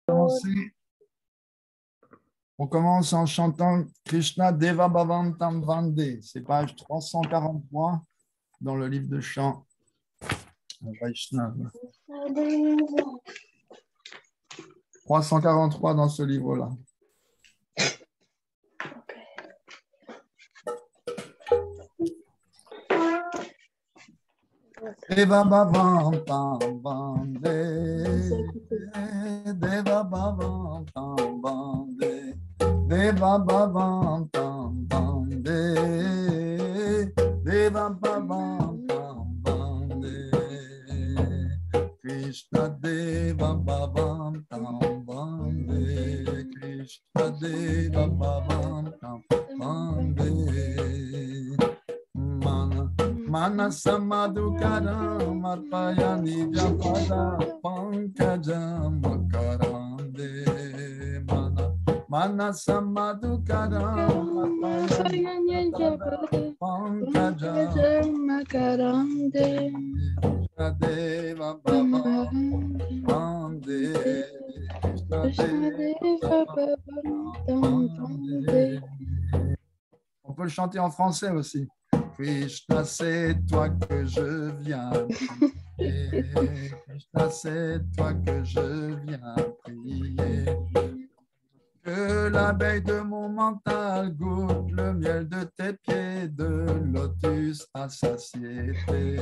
commencer. On commence en chantant Krishna Deva Bhavam Tam Vande. C'est page 343 dans le livre de chant Vaishnava. 343 dans ce livre-là. Deva Bhavam Tam Vande. Deva Bhavam Tam Vande. Deva Bhavam Tam Vande. Deva Bhavam Tam Vande. Krishna Deva Bhavam Tam Vande. Krishna Deva Bhavam Tam Vande. Manasa Madhukaram Arpayani Japada Pankajam Makarande. Manasa Madhukaram Arpayani Japada Pankajam Makarande. Deva Bhavam Vande. On peut le chanter en français aussi. Krishna, c'est toi que je viens prier. Krishna, c'est toi que je viens prier. Que l'abeille de mon mental goûte le miel de tes pieds de lotus à satiété.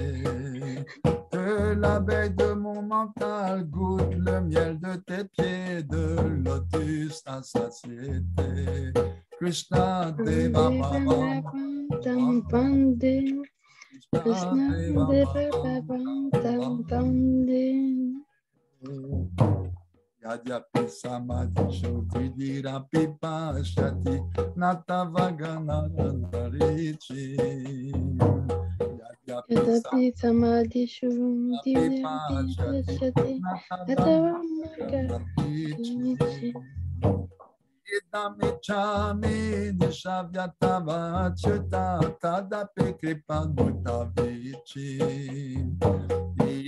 Que l'abeille de mon mental goûte le miel de tes pieds de lotus à satiété. Krishna Deva Bhavam Tam Vande. Krishna Deva Bhavam Tam Vande. Yadyapi Samadhisho Vidirapi Pashati Natavaganarantarichi. Yadyapi Samadhisho Vidirapi Pashati Natavaganarantarichi. Idamichami Nishavyatavachyuta Tadapi Kripanutavichi.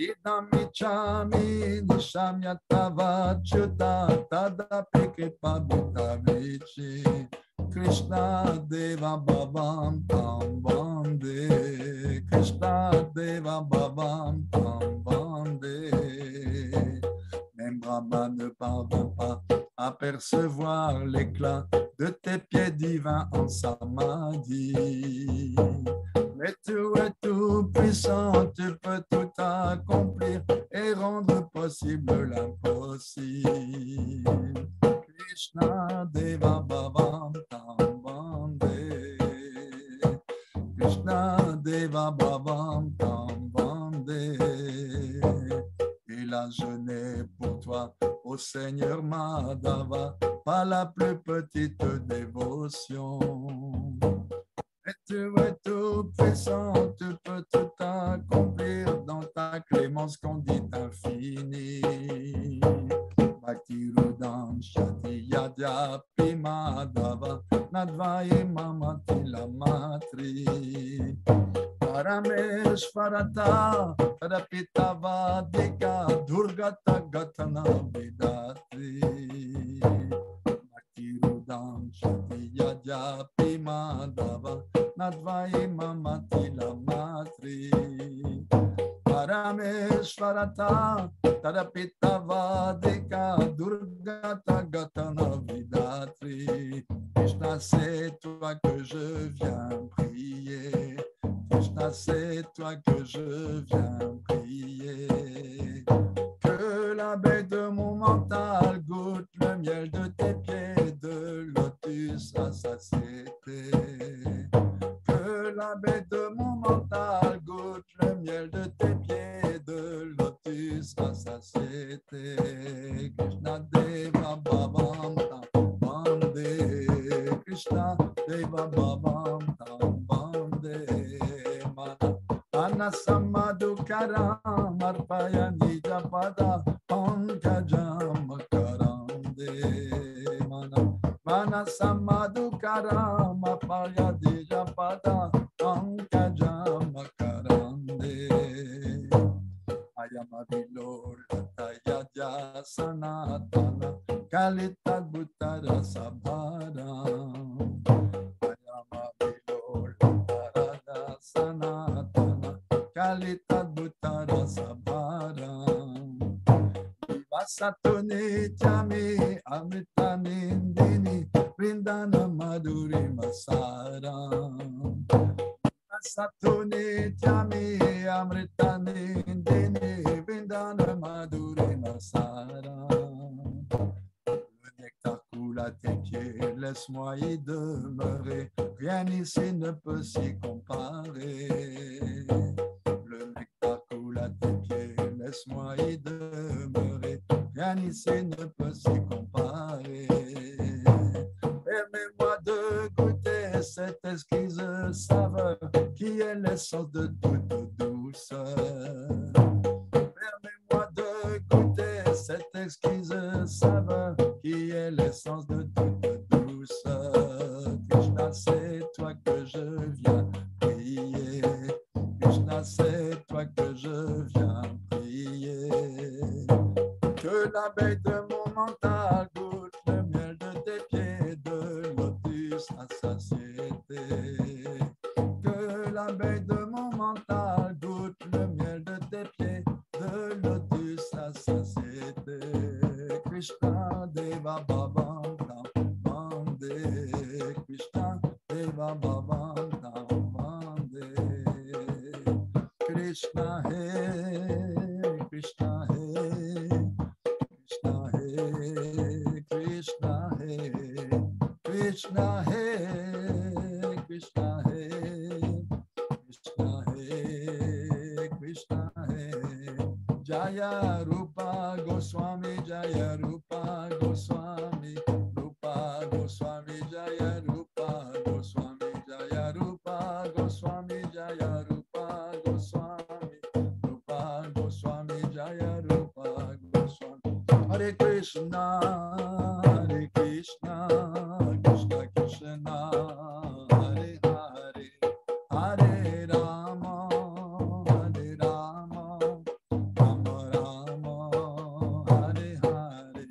Idamichami Nishamyatavachyuta Tadapi Kripanutavichi. Krishna Deva Bhavam Tam Vande. Krishna Deva Bhavam Tam Vande. Même Brahma ne parvint pas à percevoir l'éclat de tes pieds divins en samadhi. Mais tu es tout puissant, tu peux tout accomplir et rendre possible l'impossible. Krishna Deva Bhavam Tam Vande. Krishna Deva Bhavam Tam Vande. Et là je n'ai pour toi, ô Seigneur Madhava, pas la plus petite dévotion. Et tu es tout puissant, tu peux tout accomplir dans ta clémence qu'on dit infinie. Bhakti Rudam Shati Yadyapi Madhava Nadvaye Mamati Lamatri. Parameshvarata Radapitavadika Durgata Gatana Vidatri. Bhakti Rudam Shati Yadyapi Madhava Nadvaye Mamati Lamatri. Parameshvarata Tadapitavadika Durgata Gatana Vidatri. Krishna, c'est toi que je viens prier. Krishna, c'est toi que je viens prier. Que l'abeille de mon mental goûte le miel de tes pieds de lotus à satiété. Que l'abeille de mon mental goûte le miel de tes pieds de lotus à satiété. Krishna Deva Bhavam Tam Vande. Krishna Deva Bhavam Tam Vande. Manasa Madhukaram Arpayani Japada Pankajam Makarande. Manasa Madhukaram Arpayani Japada Pankajam Makarande. I am a Lord Sanatana Kalita Butara Sabhara Sanatana Kalita Butara Sabhara Vasatone Chami Amritanindini Vrindana Madhuri Masara Vasatone Chami Amritanindini Vrindana Madhuri Masara. Le nectar coule à tes pieds, laisse-moi y demeurer, rien ici ne peut s'y comparer. Le nectar coule à tes pieds, laisse-moi y demeurer, rien ici ne peut s'y comparer. Permets-moi de goûter cette exquise saveur qui est l'essence de toute douceur. Permets-moi de goûter cette exquise saveur qui est l'essence de toute douceur. Krishna, c'est toi que je viens prier. Krishna, c'est toi que je viens prier. Que l'abeille de mon mental goûte le miel de tes pieds de lotus à satiété. Que l'abeille de mon mental goûte le miel de tes pieds de lotus à satiété. Krishna Deva Bhavam Vande, Krishna Deva Bhavam Vande. Krishna He, Krishna He, Krishna He, Krishna He, Krishna He, Krishna He, Krishna He, Krishna He. Jaya Rupa Goswami, Jaya Rupa Goswami, Rupa Goswami, Jaya Rupa Goswami, Jaya Rupa Goswami, Jaya Rupa Goswami, Rupa Goswami, Jaya Rupa Goswami. Hare Krishna, Hare Krishna, Krishna Krishna, Hare Hare, Hare Rama, Hare Rama, Rama Rama, Hare Hare,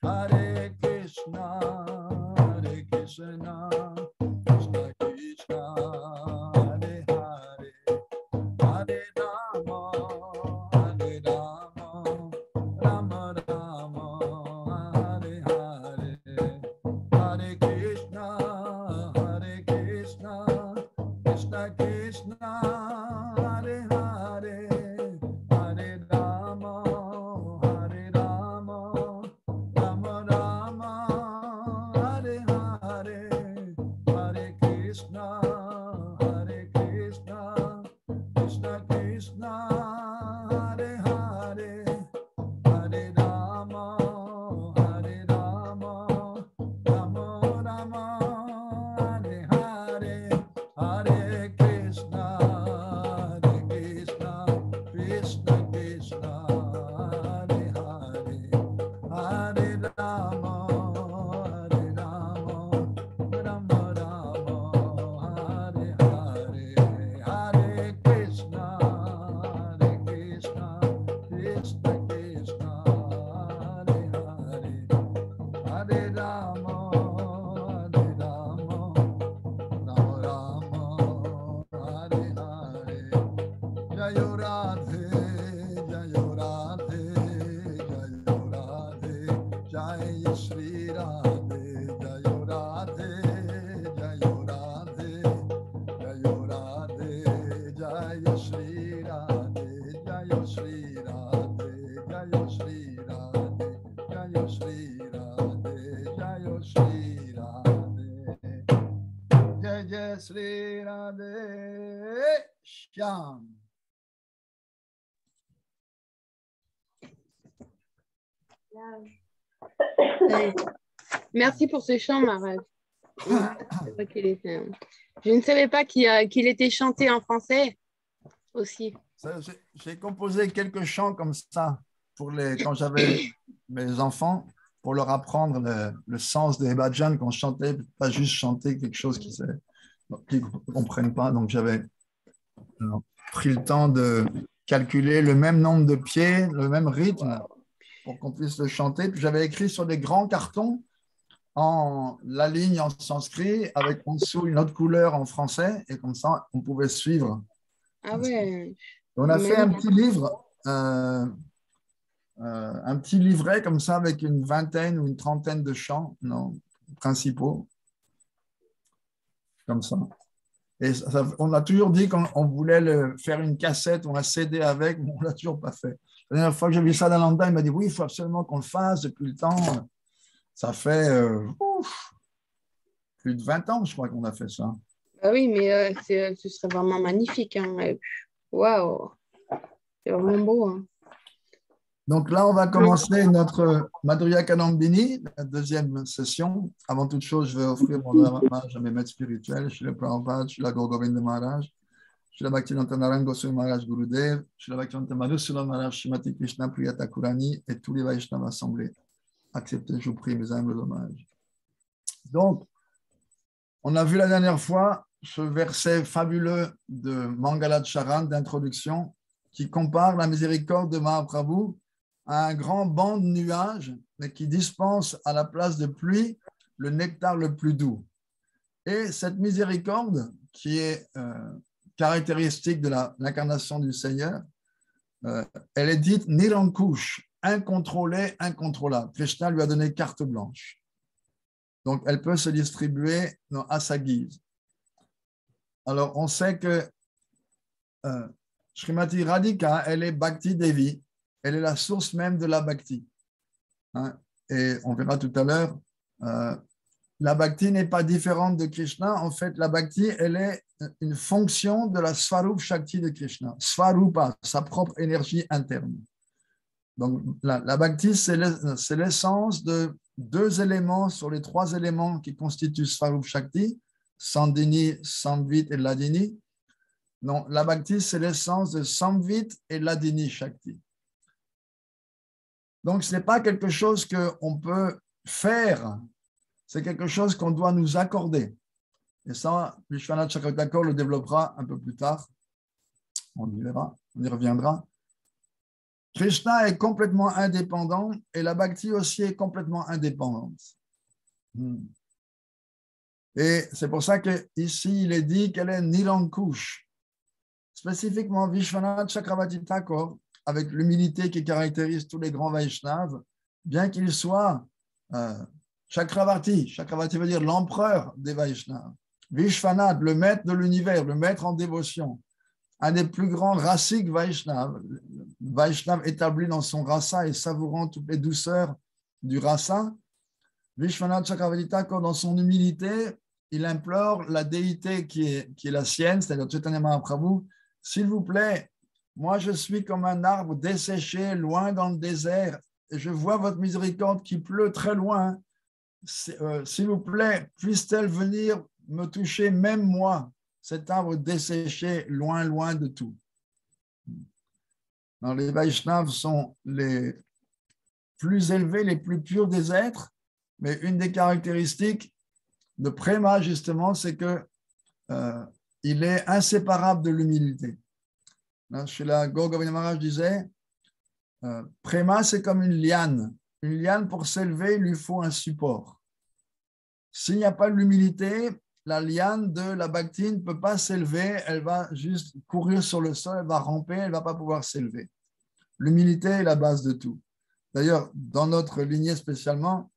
Hare Krishna, Hare Krishna, Krishna Krishna, Hare Hare, Hare Rama, Hare Rama, Rama Rama, Hare Hare, Hare Krishna, Hare Krishna, Krishna Krishna, Hare Hare, Hare Rama, Hare Rama, Rama Rama, Hare Hare, Hare Krishna, Hare Krishna, Krishna Krishna, Hare Hare, Hare Rama, Hare Rama, Rama Rama, Hare Hare, Hare Krishna, Hare Krishna, Krishna Krishna, Hare Hare, Hare Rama, Hare Rama, Rama Rama, Hare Hare, Hare Krishna, Hare Krishna, Krishna Krishna, Hare Hare, Hare Rama, Hare Rama, Rama Rama, Hare Hare. Jayo Radhe, Jayo Radhe, Jayo Radhe, Jai Shri Radhe, Jayo Radhe, Jayo Radhe, Jayo Radhe, Jai Shri Radhe, Jayo Shri Radhe, Jayo Shri Radhe, Jayo Shri Radhe, Jayo Shri Radhe, Jai Jai Shri Radhe, Shyam. Merci pour ce chant, Maharaj. C'est vrai qu'il était... Je ne savais pas qu'il était chanté en français aussi. J'ai composé quelques chants comme ça quand j'avais mes enfants, pour leur apprendre le sens des bhajans qu'on chantait, pas juste chanter quelque chose qu'ils ne comprennent pas. Donc j'avais pris le temps de calculer le même nombre de pieds, le même rythme, pour qu'on puisse le chanter. Puis j'avais écrit sur des grands cartons la ligne en sanskrit avec en dessous une autre couleur en français. Et comme ça, on pouvait suivre. Ah ouais, On a fait un magnifique. petit livre, un petit livret comme ça avec une vingtaine ou une trentaine de chants non, principaux, comme ça. Et on a toujours dit qu'on voulait faire une cassette ou un CD avec, mais on ne l'a toujours pas fait. La dernière fois que j'ai vu ça d'Alanda, il m'a dit oui, il faut absolument qu'on le fasse depuis le temps. Ça fait plus de 20 ans, je crois qu'on a fait ça. Ah oui, mais ce serait vraiment magnifique, hein. Waouh, c'est vraiment beau, hein. Donc là, on va commencer notre Madhurya Kadambini, la deuxième session. Avant toute chose, je vais offrir mon hommage à mes maîtres spirituels. Je suis le Prabhupada, je suis la Govinda Maharaj, je suis la Bhaktivedanta Narayana Goswami Maharaj Gurudev, je suis la Bhaktivedanta Madhusula Maharaj Shrimati Krishna Priya Thakurani et tous les Vaishnavas assemblés. Acceptez, je vous prie, mes humbles hommages. Donc, on a vu la dernière fois ce verset fabuleux de Mangala Charan d'introduction qui compare la miséricorde de Mahaprabhu à un grand banc de nuages, mais qui dispense à la place de pluie le nectar le plus doux. Et cette miséricorde, qui est caractéristique de l'incarnation du Seigneur, elle est dite Nirankush, incontrôlée, incontrôlable. Krishna lui a donné carte blanche. Donc, elle peut se distribuer à sa guise. Alors, on sait que Srimati Radhika, elle est Bhakti Devi. Elle est la source même de la Bhakti. Hein? Et on verra tout à l'heure, la Bhakti n'est pas différente de Krishna. En fait, la Bhakti, elle est une fonction de la Swarup Shakti de Krishna. Swarupa, sa propre énergie interne. Donc, la Bhakti, c'est l'essence de deux éléments sur les trois éléments qui constituent Swarup Shakti, Sandhini, Samvit et Ladini. Non, la Bhakti, c'est l'essence de Samvit et Ladini Shakti. Donc, ce n'est pas quelque chose qu'on peut faire, c'est quelque chose qu'on doit nous accorder. Et ça, Vishwanath Chakravarti le développera un peu plus tard. On y verra, on y reviendra. Krishna est complètement indépendant et la Bhakti aussi est complètement indépendante. Et c'est pour ça qu'ici, il est dit qu'elle est Nirankush. Spécifiquement, Vishwanath Chakravarti Thakur, avec l'humilité qui caractérise tous les grands Vaishnavas, bien qu'il soit Chakravarti veut dire l'empereur des Vaishnavas, Vishwanath, le maître de l'univers, le maître en dévotion, un des plus grands rasiques Vaishnavas, Vaishnav établi dans son rasa et savourant toutes les douceurs du rasa, Vishwanath Chakravarti Thakur, dans son humilité, il implore la déité qui est la sienne, c'est-à-dire Chaitanya Mahaprabhu, s'il vous plaît, moi je suis comme un arbre desséché, loin dans le désert, et je vois votre miséricorde qui pleut très loin. S'il vous plaît, puisse-t-elle venir me toucher, même moi, cet arbre desséché, loin, loin de tout. Alors, les Vaishnavas sont les plus élevés, les plus purs des êtres, mais une des caractéristiques de Prema, justement, c'est que il est inséparable de l'humilité. Srila Govinda Maharaj disait, Prema, c'est comme une liane. Une liane, pour s'élever, il lui faut un support. S'il n'y a pas l'humilité, la liane de la Bhakti ne peut pas s'élever, elle va juste courir sur le sol, elle va ramper, elle ne va pas pouvoir s'élever. L'humilité est la base de tout. D'ailleurs, dans notre lignée spécialement,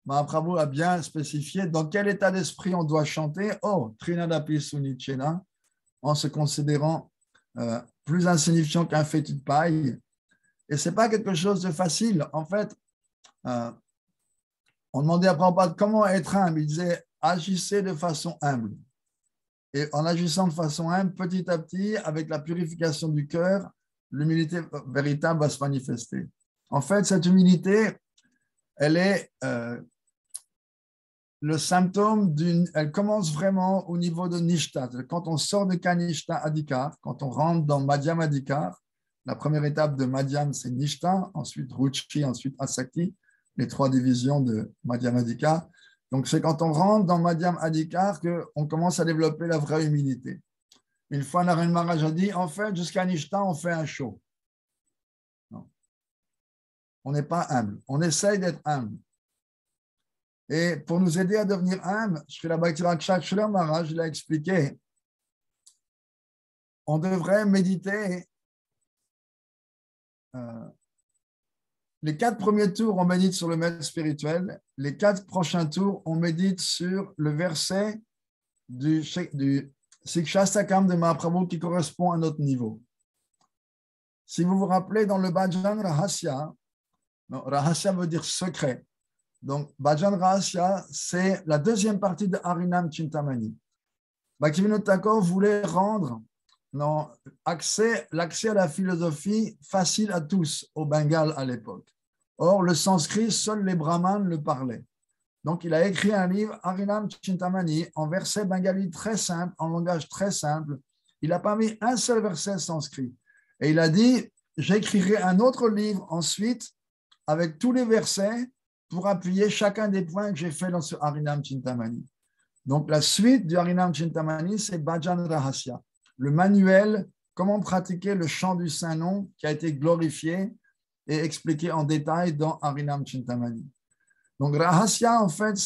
Mahaprabhu a bien spécifié dans quel état d'esprit on doit chanter « Oh, Trinadapi Sunichena » en se considérant plus insignifiant qu'un fétu de paille. Et ce n'est pas quelque chose de facile. En fait, on demandait à Prabhupada comment être humble. Il disait « Agissez de façon humble ». Et en agissant de façon humble, petit à petit, avec la purification du cœur, l'humilité véritable va se manifester. En fait, cette humilité, elle est le symptôme elle commence vraiment au niveau de Nishta. Quand on sort de Kanishta Adhikar, quand on rentre dans Madhyam Adhikar, la première étape de Madhyam, c'est Nishta, ensuite Ruchi, ensuite Asakti, les trois divisions de Madhyam Adhikar. Donc, c'est quand on rentre dans Madhyam Adhikar qu'on commence à développer la vraie humilité. Une fois, Narayana Maharaj a dit, en fait, jusqu'à Nishta, on fait un show. Non. on n'est pas humble. On essaye d'être humble. Et pour nous aider à devenir humble, Srila Bhakti-Rakshak Srila Maharaj l'a expliqué, on devrait méditer. Les 4 premiers tours, on médite sur le maître spirituel. Les 4 prochains tours, on médite sur le verset du Sikshastakam de Mahaprabhu qui correspond à notre niveau. Si vous vous rappelez, dans le Bhajan Rahasya, Rahasya veut dire secret. Donc, Bhajan Rahasya, c'est la deuxième partie de Harinam Chintamani. Bhaktivinoda Thakur voulait rendre l'accès à la philosophie facile à tous au Bengale à l'époque. Or, le sanskrit, seuls les brahmanes le parlaient. Donc, il a écrit un livre, Harinam Chintamani, en versets bengali très simples, en langage très simple. Il n'a pas mis un seul verset sanskrit. Et il a dit, j'écrirai un autre livre ensuite avec tous les versets pour appuyer chacun des points que j'ai fait dans ce Harinam Chintamani. Donc, la suite du Harinam Chintamani, c'est Bhajan Rahasya, le manuel, comment pratiquer le chant du Saint-Nom qui a été glorifié et expliqué en détail dans Harinam Chintamani. Donc, Rahasya, en fait,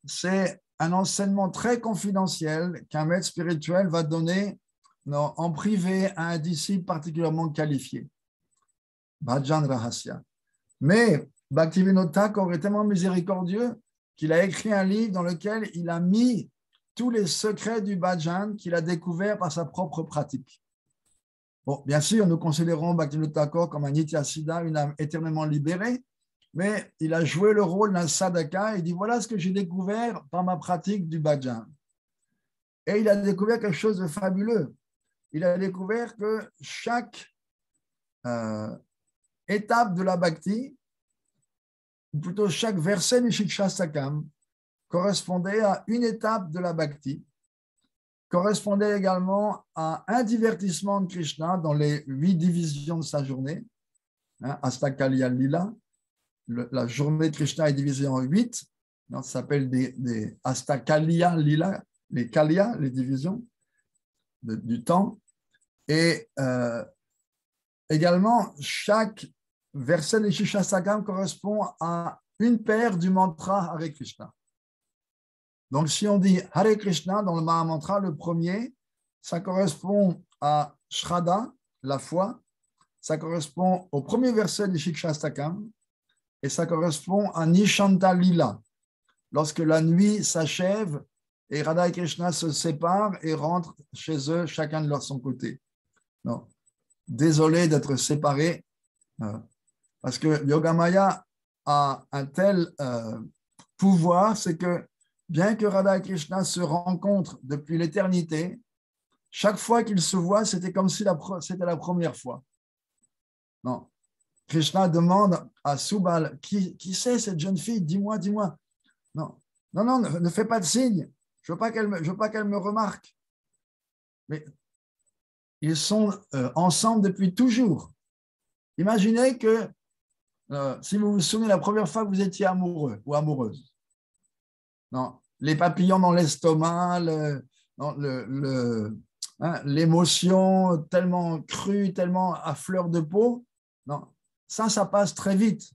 c'est un enseignement très confidentiel qu'un maître spirituel va donner en privé à un disciple particulièrement qualifié. Bhajan Rahasya. Mais Bhaktivinoda Thakur est tellement miséricordieux qu'il a écrit un livre dans lequel il a mis tous les secrets du bhajan qu'il a découvert par sa propre pratique. Bon, bien sûr, nous considérons Bhaktivinoda Thakur comme un Nityasiddha, une âme éternellement libérée, mais il a joué le rôle d'un sadhaka et dit voilà ce que j'ai découvert par ma pratique du bhajan. Et il a découvert quelque chose de fabuleux. Il a découvert que chaque étape de la bhakti, ou plutôt chaque verset du Sikshastakam, correspondait à une étape de la bhakti, correspondait également à un divertissement de Krishna dans les 8 divisions de sa journée, Astakaliya Lila. La journée de Krishna est divisée en 8, ça s'appelle des Astakaliya Lila, les Kaliya, les divisions du temps. Et également, chaque verset de Sikshastakam correspond à une paire du mantra Hare Krishna. Donc, si on dit Hare Krishna dans le Mahamantra, le premier, ça correspond à Shraddha, la foi, ça correspond au premier verset du Sikshastakam et ça correspond à Nishanta Lila, lorsque la nuit s'achève et Radha et Krishna se séparent et rentrent chez eux, chacun de son côté. Non. Désolé d'être séparés, parce que Yogamaya a un tel pouvoir, c'est que bien que Radha et Krishna se rencontrent depuis l'éternité, chaque fois qu'ils se voient, c'était comme si c'était la première fois. Non. Krishna demande à Subal, qui c'est cette jeune fille? Dis-moi, dis-moi. Non, ne fais pas de signe. Je ne veux pas qu'elle me remarque. Mais ils sont ensemble depuis toujours. Imaginez que, si vous vous souvenez, la première fois que vous étiez amoureux ou amoureuse, non, les papillons dans l'estomac, l'émotion tellement crue, tellement à fleur de peau, non, ça passe très vite.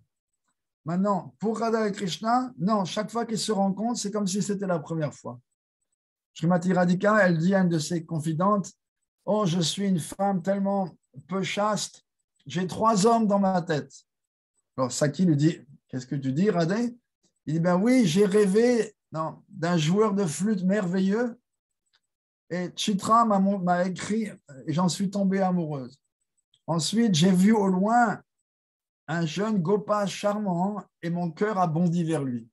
Maintenant, pour Radha et Krishna, non, chaque fois qu'ils se rencontrent, c'est comme si c'était la première fois. Srimati Radhika, elle dit à une de ses confidentes, « Oh, je suis une femme tellement peu chaste, j'ai 3 hommes dans ma tête. » Alors Saki lui dit, « Qu'est-ce que tu dis, Radha ?» Il dit, « Ben oui, j'ai rêvé d'un joueur de flûte merveilleux et Chitra m'a écrit et j'en suis tombée amoureuse. Ensuite, j'ai vu au loin un jeune Gopa charmant et mon cœur a bondi vers lui.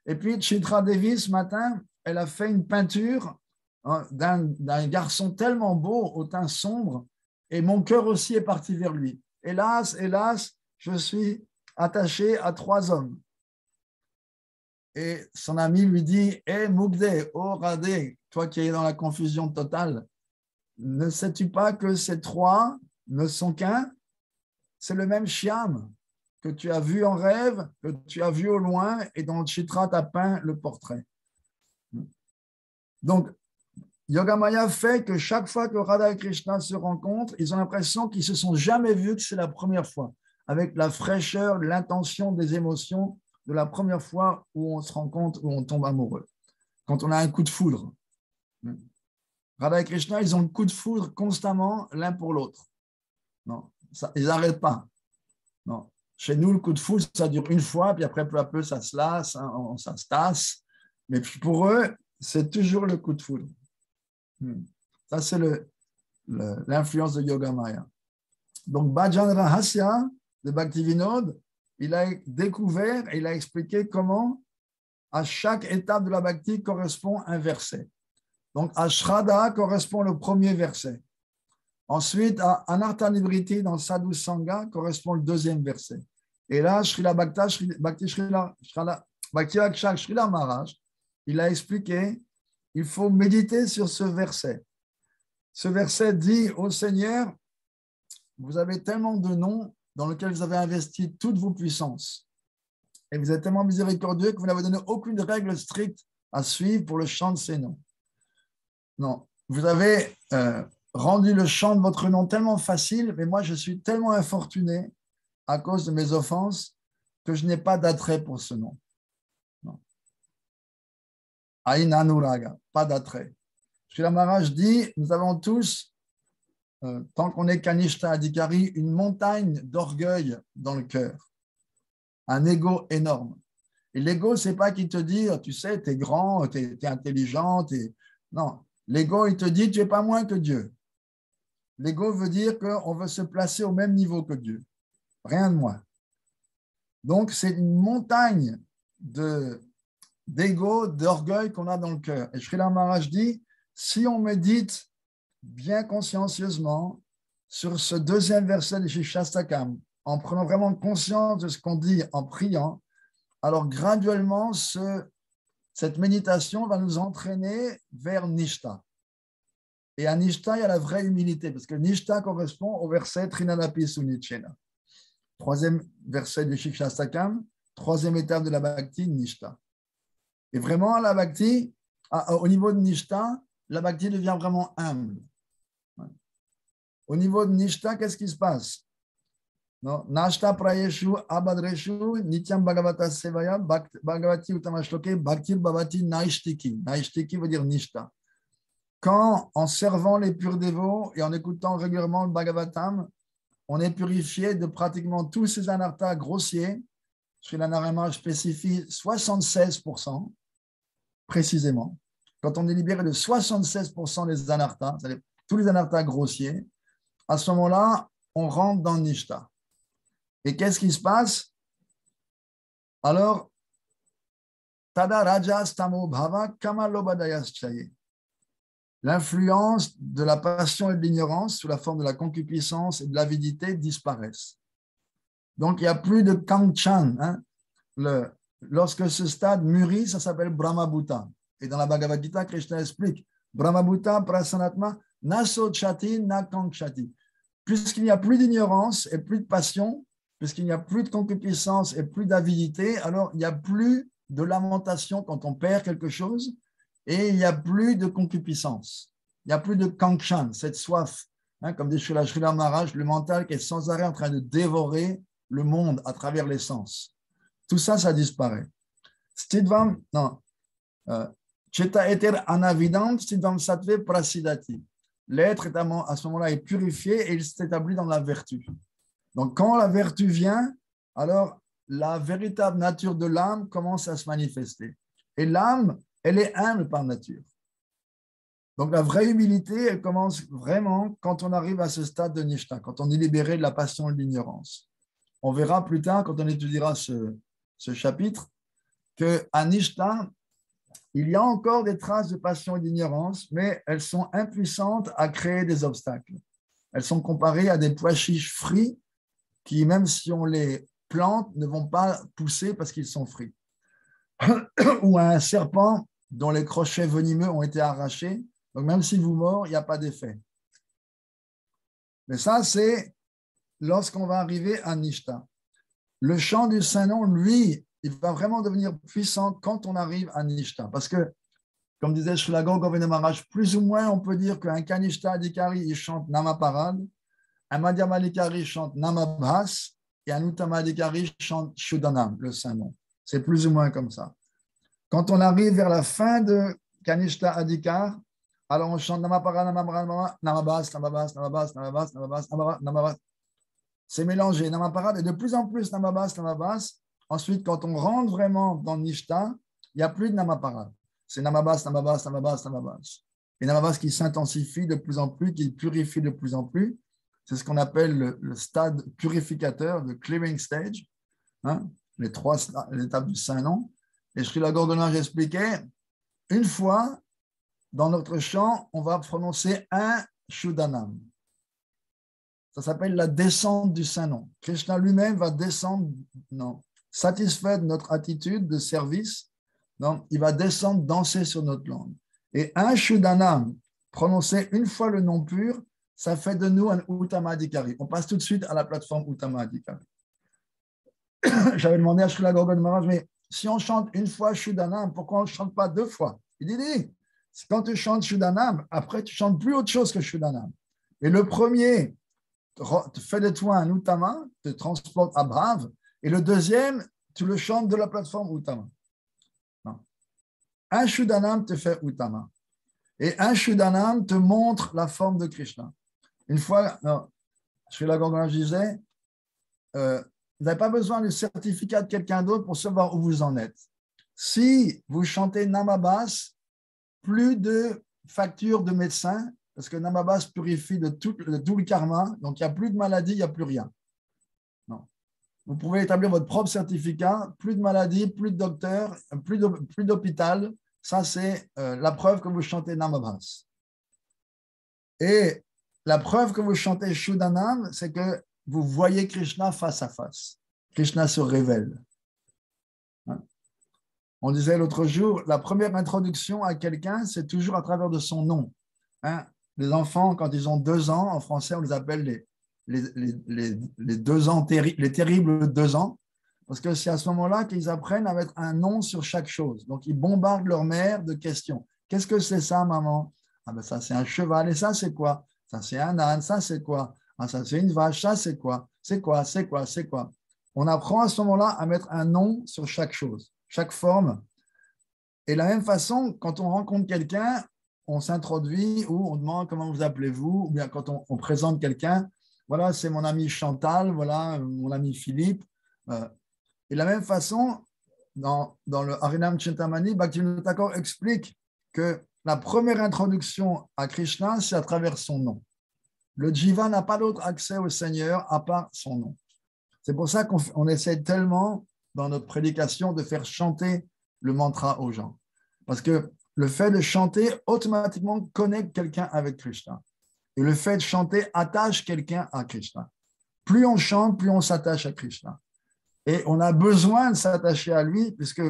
Et puis, Chitra Devi, ce matin, elle a fait une peinture d'un garçon tellement beau, au teint sombre, et mon cœur aussi est parti vers lui. Hélas, je suis attaché à 3 hommes. Et son ami lui dit, Mugde, Radhe, toi qui es dans la confusion totale, ne sais-tu pas que ces 3 ne sont qu'un? C'est le même Shyam que tu as vu en rêve, que tu as vu au loin et dont Chitra t'a peint le portrait. Donc, Yogamaya fait que chaque fois que Radha et Krishna se rencontrent, ils ont l'impression qu'ils ne se sont jamais vus, que c'est la première fois. avec la fraîcheur, l'intention des émotions de la première fois où on se rend compte, où on tombe amoureux. Quand on a un coup de foudre. Radha et Krishna, ils ont le coup de foudre constamment l'un pour l'autre. Non, ça, ils n'arrêtent pas. Non. Chez nous, le coup de foudre, ça dure une fois, puis après, peu à peu, ça se lasse, hein, ça se tasse. Mais pour eux, c'est toujours le coup de foudre. Ça, c'est l'influence de Yoga Maya. Donc, Bhajan Rahasya de Bhaktivinod, il a découvert et il a expliqué comment à chaque étape de la Bhakti correspond un verset. Donc, à Shraddha correspond le premier verset. Ensuite, à Anartha Nivriti dans Sadhu Sangha correspond le deuxième verset. Et là, Srila Srila Maharaj, il a expliqué, il faut méditer sur ce verset. Ce verset dit au Seigneur, vous avez tellement de noms dans lesquels vous avez investi toutes vos puissances. Et vous êtes tellement miséricordieux que vous n'avez donné aucune règle stricte à suivre pour le chant de ces noms. Non, vous avez rendu le chant de votre nom tellement facile, mais moi je suis tellement infortuné à cause de mes offenses que je n'ai pas d'attrait pour ce nom. Aïna Nuraga, pas d'attrait. Srila Maharaj dit, nous avons tous, tant qu'on est Kanishta Adhikari, une montagne d'orgueil dans le cœur, un ego énorme. Et l'ego, ce n'est pas qu'il te dit, tu sais, tu es grand, tu es intelligent, non. L'ego, il te dit, tu n'es pas moins que Dieu. L'ego veut dire qu'on veut se placer au même niveau que Dieu. Rien de moins. Donc, c'est une montagne d'ego, d'orgueil qu'on a dans le cœur. Et Srila Maharaj dit, si on médite bien consciencieusement sur ce deuxième verset de Shastakam, en prenant vraiment conscience de ce qu'on dit en priant, alors graduellement, cette méditation va nous entraîner vers Nishta. Et à Nishta, il y a la vraie humilité, parce que Nishta correspond au verset Trinadapi Sunichena. Troisième verset du Shikshastakam, troisième étape de la Bhakti, Nishta. Et vraiment, la Bhakti, au niveau de Nishta, la Bhakti devient vraiment humble. Au niveau de Nishta, qu'est-ce qui se passe? Nashta prayeshu abadreshu nityam bhagavata sevaya bhagavati utamashloke bhaktir bhavati naishtiki. Naishtiki veut dire Nishta. Quand, en servant les purs dévots et en écoutant régulièrement le Bhagavatam, on est purifié de pratiquement tous ces anarthas grossiers, Srila Narayana spécifie 76%, précisément. Quand on est libéré de 76% des anarthas, c'est-à-dire tous les anarthas grossiers, à ce moment-là, on rentre dans Nishta. Et qu'est-ce qui se passe? Alors, Tada Rajas Tamo Bhava Kamalobadayas Chaye. L'influence de la passion et de l'ignorance sous la forme de la concupiscence et de l'avidité disparaissent. Donc, il n'y a plus de Kanchan. Hein. Lorsque ce stade mûrit, ça s'appelle Brahmabhuta. Et dans la Bhagavad Gita, Krishna explique Brahmabhuta prasanatma naso chati na kankshati. Puisqu'il n'y a plus d'ignorance et plus de passion, puisqu'il n'y a plus de concupiscence et plus d'avidité, alors il n'y a plus de lamentation quand on perd quelque chose et il n'y a plus de concupiscence. Il n'y a plus de kankshan, cette soif. Hein, comme dit Srila Maharaj, le mental qui est sans arrêt en train de dévorer le monde à travers les sens. Tout ça, ça disparaît. Stidvam, non. Cheta eter anavidam, stidvam sattve prasidati. L'être à ce moment-là est purifié et il s'établit dans la vertu. Donc, quand la vertu vient, alors la véritable nature de l'âme commence à se manifester. Et l'âme, elle est humble par nature. Donc, la vraie humilité, elle commence vraiment quand on arrive à ce stade de Nishta, quand on est libéré de la passion et de l'ignorance. On verra plus tard, quand on étudiera ce chapitre, qu'à Nishta, il y a encore des traces de passion et d'ignorance, mais elles sont impuissantes à créer des obstacles. Elles sont comparées à des pois chiches frits qui, même si on les plante, ne vont pas pousser parce qu'ils sont frits. Ou à un serpent dont les crochets venimeux ont été arrachés. Donc, même s'il vous mord, il n'y a pas d'effet. Mais ça, c'est lorsqu'on va arriver à Nishta. Le chant du Saint-Nom, lui, il va vraiment devenir puissant quand on arrive à Nishta. Parce que, comme disait Srila Govindam Maharaj, plus ou moins, on peut dire qu'un Kanishta Adhikari, il chante Namaparad, un Madhyama Adhikari chante Namabhas, et un Uttamadhikari chante Shuddhanam, le Saint-Nom. C'est plus ou moins comme ça. Quand on arrive vers la fin de Kanishta Adhikar, alors on chante Namapara, Namabas, Namabas, Namabas, Namabas, Namabas, Namabas, Namabas. C'est mélangé, Namapara, et de plus en plus Namabas, Namabas. Ensuite, quand on rentre vraiment dans Nishta, il n'y a plus de Namapara. C'est Namabas, Namabas, Namabas, Namabas. Et Namabas qui s'intensifie de plus en plus, qui purifie de plus en plus. C'est ce qu'on appelle le stade purificateur, le clearing stage, hein, les trois étapes du Saint-Nom. Et Srila Gordona, j'expliquais, une fois, dans notre chant, on va prononcer un Shuddhanam. Ça s'appelle la descente du Saint-Nom. Krishna lui-même va descendre, non, satisfait de notre attitude de service, non, il va descendre danser sur notre langue. Et un Shuddhanam, prononcer une fois le nom pur, ça fait de nous un Uttamadhikari. On passe tout de suite à la plateforme Uttamadhikari. J'avais demandé à Srila Gorgon Maharaj, mais si on chante une fois Shuddhanam, pourquoi on ne chante pas deux fois? Il dit, quand tu chantes Shuddhanam, après tu chantes plus autre chose que Shuddhanam. Et le premier te fait de toi un Uttama, te transporte à Bhav, et le deuxième, tu le chantes de la plateforme Uttama. Non. Un Shuddhanam te fait Uttama. Et un Shuddhanam te montre la forme de Krishna. Une fois, Srila Gorgon disait, vous n'avez pas besoin du certificat de quelqu'un d'autre pour savoir où vous en êtes. Si vous chantez Namabas, plus de factures de médecin, parce que Namabas purifie de tout le karma, donc il n'y a plus de maladie, il n'y a plus rien. Non. Vous pouvez établir votre propre certificat, plus de maladie, plus de docteur, plus d'hôpital. Ça, c'est la preuve que vous chantez Namabas. Et la preuve que vous chantez Shuddhanam, c'est que vous voyez Krishna face à face. Krishna se révèle. On disait l'autre jour, la première introduction à quelqu'un, c'est toujours à travers de son nom. Les enfants, quand ils ont 2 ans, en français, on les appelle les 2 ans, les terribles 2 ans, parce que c'est à ce moment-là qu'ils apprennent à mettre un nom sur chaque chose. Donc, ils bombardent leur mère de questions. Qu'est-ce que c'est ça, maman? Ah ben ça, c'est un cheval. Et ça, c'est quoi? Ça, c'est un âne. Ça, c'est quoi? Ah, ça, c'est une vache. Ça, c'est quoi? C'est quoi? C'est quoi? C'est quoi? On apprend à ce moment-là à mettre un nom sur chaque chose, chaque forme. Et de la même façon, quand on rencontre quelqu'un, on s'introduit ou on demande comment vous appelez-vous, ou bien quand on présente quelqu'un, voilà, c'est mon ami Chantal, voilà, mon ami Philippe. Et de la même façon, dans le Harinam Chintamani, Bhaktivinoda Thakur explique que la première introduction à Krishna, c'est à travers son nom. Le Jiva n'a pas d'autre accès au Seigneur à part son nom. C'est pour ça qu'on essaie tellement, dans notre prédication, de faire chanter le mantra aux gens. Parce que le fait de chanter automatiquement connecte quelqu'un avec Krishna. Et le fait de chanter attache quelqu'un à Krishna. Plus on chante, plus on s'attache à Krishna. Et on a besoin de s'attacher à lui, puisque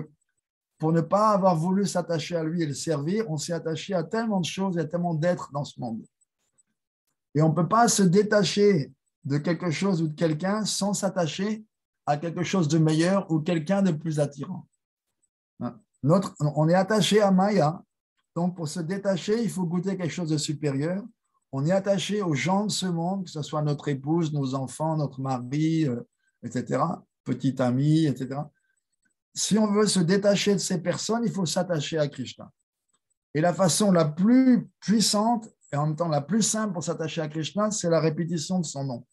pour ne pas avoir voulu s'attacher à lui et le servir, on s'est attaché à tellement de choses, il y a tellement d'êtres dans ce monde. Et on ne peut pas se détacher de quelque chose ou de quelqu'un sans s'attacher à quelque chose de meilleur ou quelqu'un de plus attirant. On est attaché à Maya, donc pour se détacher, il faut goûter quelque chose de supérieur. On est attaché aux gens de ce monde, que ce soit notre épouse, nos enfants, notre mari, etc., petit ami, etc. Si on veut se détacher de ces personnes, il faut s'attacher à Krishna. Et la façon la plus puissante et en même temps la plus simple pour s'attacher à Krishna, c'est la répétition de son nom.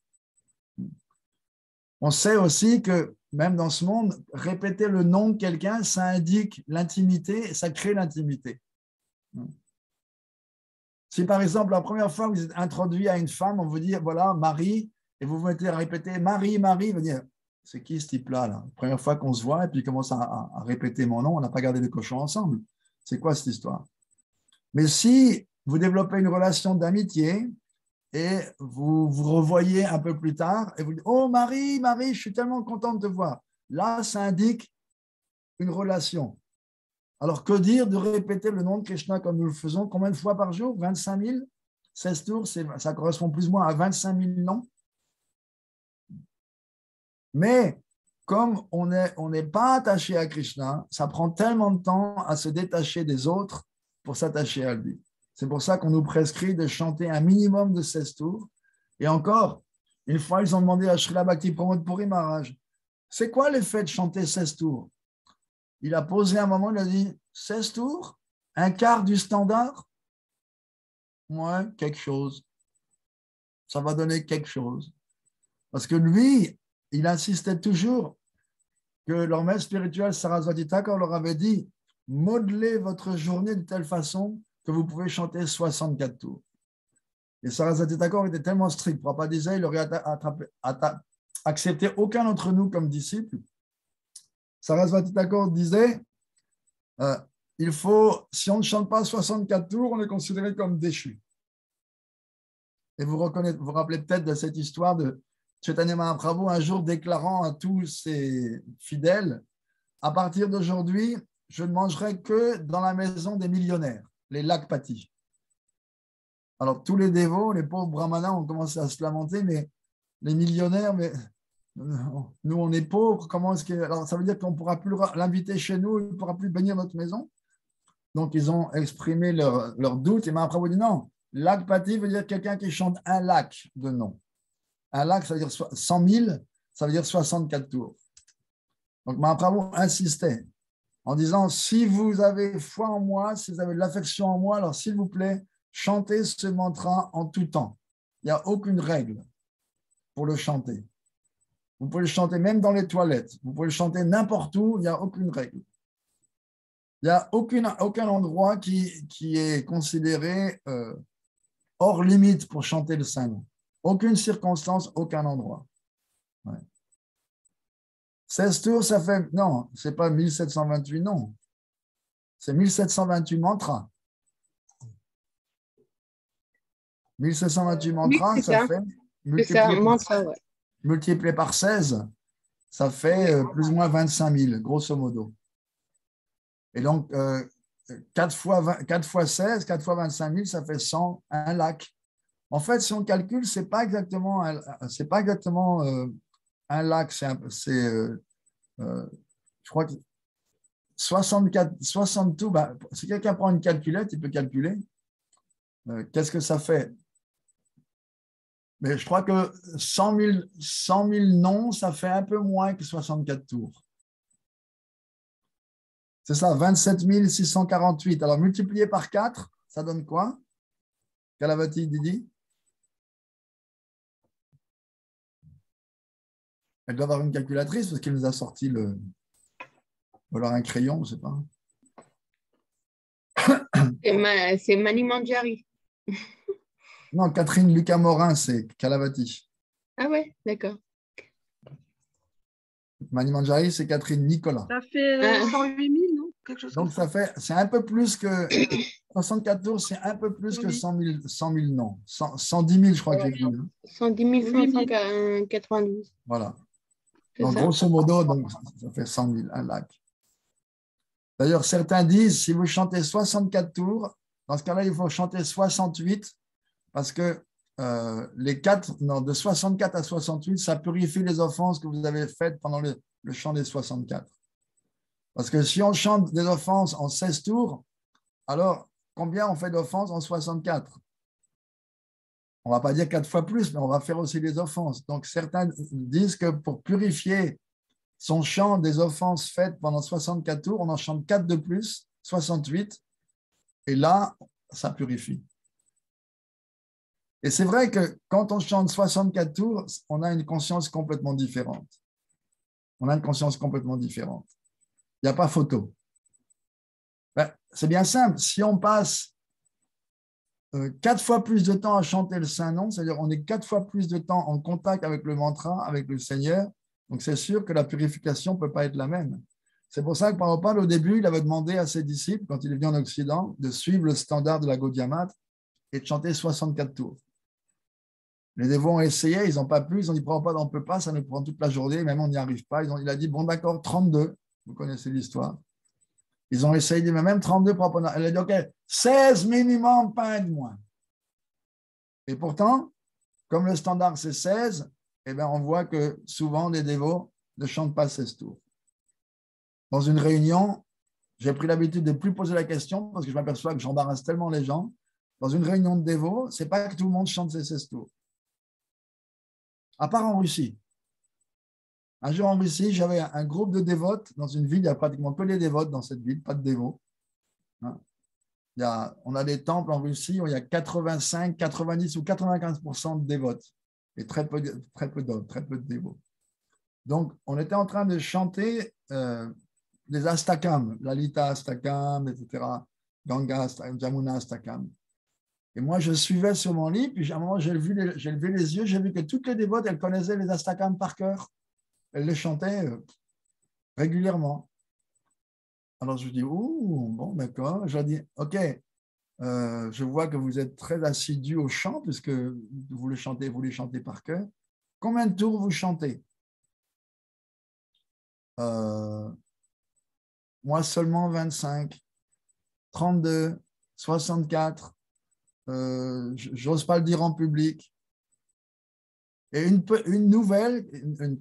On sait aussi que même dans ce monde, répéter le nom de quelqu'un, ça indique l'intimité, ça crée l'intimité. Si par exemple, la première fois que vous êtes introduit à une femme, on vous dit, voilà, Marie, et vous vous mettez à répéter Marie, Marie, vous dire, c'est qui ce type-là, là? Première fois qu'on se voit, et puis il commence à répéter mon nom, on n'a pas gardé de cochon ensemble. C'est quoi cette histoire? Mais si vous développez une relation d'amitié, et vous vous revoyez un peu plus tard, et vous dites, oh Marie, Marie, je suis tellement contente de te voir. Là, ça indique une relation. Alors, que dire de répéter le nom de Krishna comme nous le faisons? Combien de fois par jour? 25 000? 16 tours, ça correspond plus ou moins à 25 000 noms. Mais comme on n'est pas attaché à Krishna, ça prend tellement de temps à se détacher des autres pour s'attacher à lui. C'est pour ça qu'on nous prescrit de chanter un minimum de 16 tours. Et encore, Une fois, ils ont demandé à Srila Bhakti Pramod Puri Maharaj, c'est quoi l'effet de chanter 16 tours? Il a posé un moment, il a dit, 16 tours? Un quart du standard? Ouais, quelque chose. Ça va donner quelque chose. Parce que lui, il insistait toujours que leur maître spirituel, Saraswati Thakur, leur avait dit, modelez votre journée de telle façon que vous pouvez chanter 64 tours. Et Saraswati Thakur était tellement strict. Prabhupada disait, il aurait accepté aucun d'entre nous comme disciple. Saraswati Thakur disait, il faut, si on ne chante pas 64 tours, on est considéré comme déchu. Et vous vous rappelez peut-être de cette histoire de Chaitanya Mahaprabhu, un jour déclarant à tous ses fidèles, à partir d'aujourd'hui, je ne mangerai que dans la maison des millionnaires, les Lakpati. Alors, tous les dévots, les pauvres brahmanas ont commencé à se lamenter, mais les millionnaires, mais nous, on est pauvres, comment est-ce que... Alors, ça veut dire qu'on ne pourra plus l'inviter chez nous, il ne pourra plus bénir notre maison. Donc, ils ont exprimé leur doute, et Mahaprabhu dit non, Lakpati veut dire quelqu'un qui chante un lac de nom. Un lac, ça veut dire 100 000, ça veut dire 64 tours. Donc, Mahaprabhu insistait en disant, si vous avez foi en moi, si vous avez de l'affection en moi, alors s'il vous plaît, chantez ce mantra en tout temps. Il n'y a aucune règle pour le chanter. Vous pouvez le chanter même dans les toilettes. Vous pouvez le chanter n'importe où, il n'y a aucune règle. Il n'y a aucun endroit qui est considéré hors limite pour chanter le Saint-Nom. Aucune circonstance, aucun endroit. Ouais. 16 tours, ça fait... Non, ce n'est pas 1728, non. C'est 1728 mantras. 1728 mantras, Oui, ça fait... Multiplié par 16, ça fait plus ou moins 25 000, grosso modo. Et donc, 4 fois 16, 4 fois 25 000, ça fait 100, un lac. En fait, si on calcule, ce n'est pas exactement un lac. Je crois que 60 tours, bah, si quelqu'un prend une calculette, il peut calculer. Qu'est-ce que ça fait? Mais je crois que 100 000 noms, ça fait un peu moins que 64 tours. C'est ça, 27 648. Alors, multiplié par 4, ça donne quoi? Kalavati, Didi? Elle doit avoir une calculatrice parce qu'elle nous a sorti le... Ou alors un crayon, je ne sais pas. C'est Mani Manjari. Non, Catherine Lucas Morin, c'est Kalavati. Ah ouais, d'accord. Mani Manjari, c'est Catherine Nicolas. Ça fait 108 000, non? Quelque chose donc, comme ça. C'est un peu plus que 64 tours, c'est un peu plus que 100 000 noms. 110 000, je crois que j'ai vu. 110 592. Voilà. Donc, grosso modo, donc, ça fait 100 000, un lac. D'ailleurs, certains disent, si vous chantez 64 tours, dans ce cas-là, il faut chanter 68, parce que de 64 à 68, ça purifie les offenses que vous avez faites pendant le chant des 64. Parce que si on chante des offenses en 16 tours, alors combien on fait d'offenses en 64? On ne va pas dire 4 fois plus, mais on va faire aussi des offenses. Donc, certains disent que pour purifier son chant des offenses faites pendant 64 tours, on en chante 4 de plus, 68, et là, ça purifie. Et c'est vrai que quand on chante 64 tours, on a une conscience complètement différente. On a une conscience complètement différente. Il n'y a pas photo. Ben, c'est bien simple. Si on passe 4 fois plus de temps à chanter le Saint-Nom, c'est-à-dire on est 4 fois plus de temps en contact avec le mantra, avec le Seigneur, donc c'est sûr que la purification ne peut pas être la même. C'est pour ça que Prabhupada, au début, il avait demandé à ses disciples, quand il est venu en Occident, de suivre le standard de la Gaudiya Math et de chanter 64 tours. Les dévots ont essayé, ils n'ont pas pu, ils ont dit Prabhupada, on ne peut pas, ça nous prend toute la journée, même on n'y arrive pas. Il a dit, bon d'accord, 32, vous connaissez l'histoire. Ils ont essayé, mais même 32, Prabhupada, elle a dit, ok, 16 minimum, pas un de moins. Et pourtant, comme le standard c'est 16, eh bien, on voit que souvent les dévots ne chantent pas 16 tours. Dans une réunion, j'ai pris l'habitude de ne plus poser la question parce que je m'aperçois que j'embarrasse tellement les gens. Dans une réunion de dévots, ce n'est pas que tout le monde chante ses 16 tours. à part en Russie. Un jour en Russie, j'avais un groupe de dévotes dans une ville, il n'y a pratiquement que des dévotes dans cette ville, pas de dévots. Hein. On a des temples en Russie où il y a 85, 90 ou 95% de dévotes et très peu d'hommes, très peu de dévots. Donc, on était en train de chanter des astakam, Lalita astakam, etc., Ganga astakam, Jamuna astakam. Et moi, je suivais sur mon lit, puis à un moment, j'ai levé les yeux, j'ai vu que toutes les dévotes, elles connaissaient les astakam par cœur. Elles les chantaient régulièrement. Alors, je dis, ouh, bon, d'accord. Je leur dis, OK, je vois que vous êtes très assidus au chant, puisque vous les chantez par cœur. Combien de tours vous chantez? Moi, seulement 25, 32, 64. J'ose pas le dire en public. Et une nouvelle,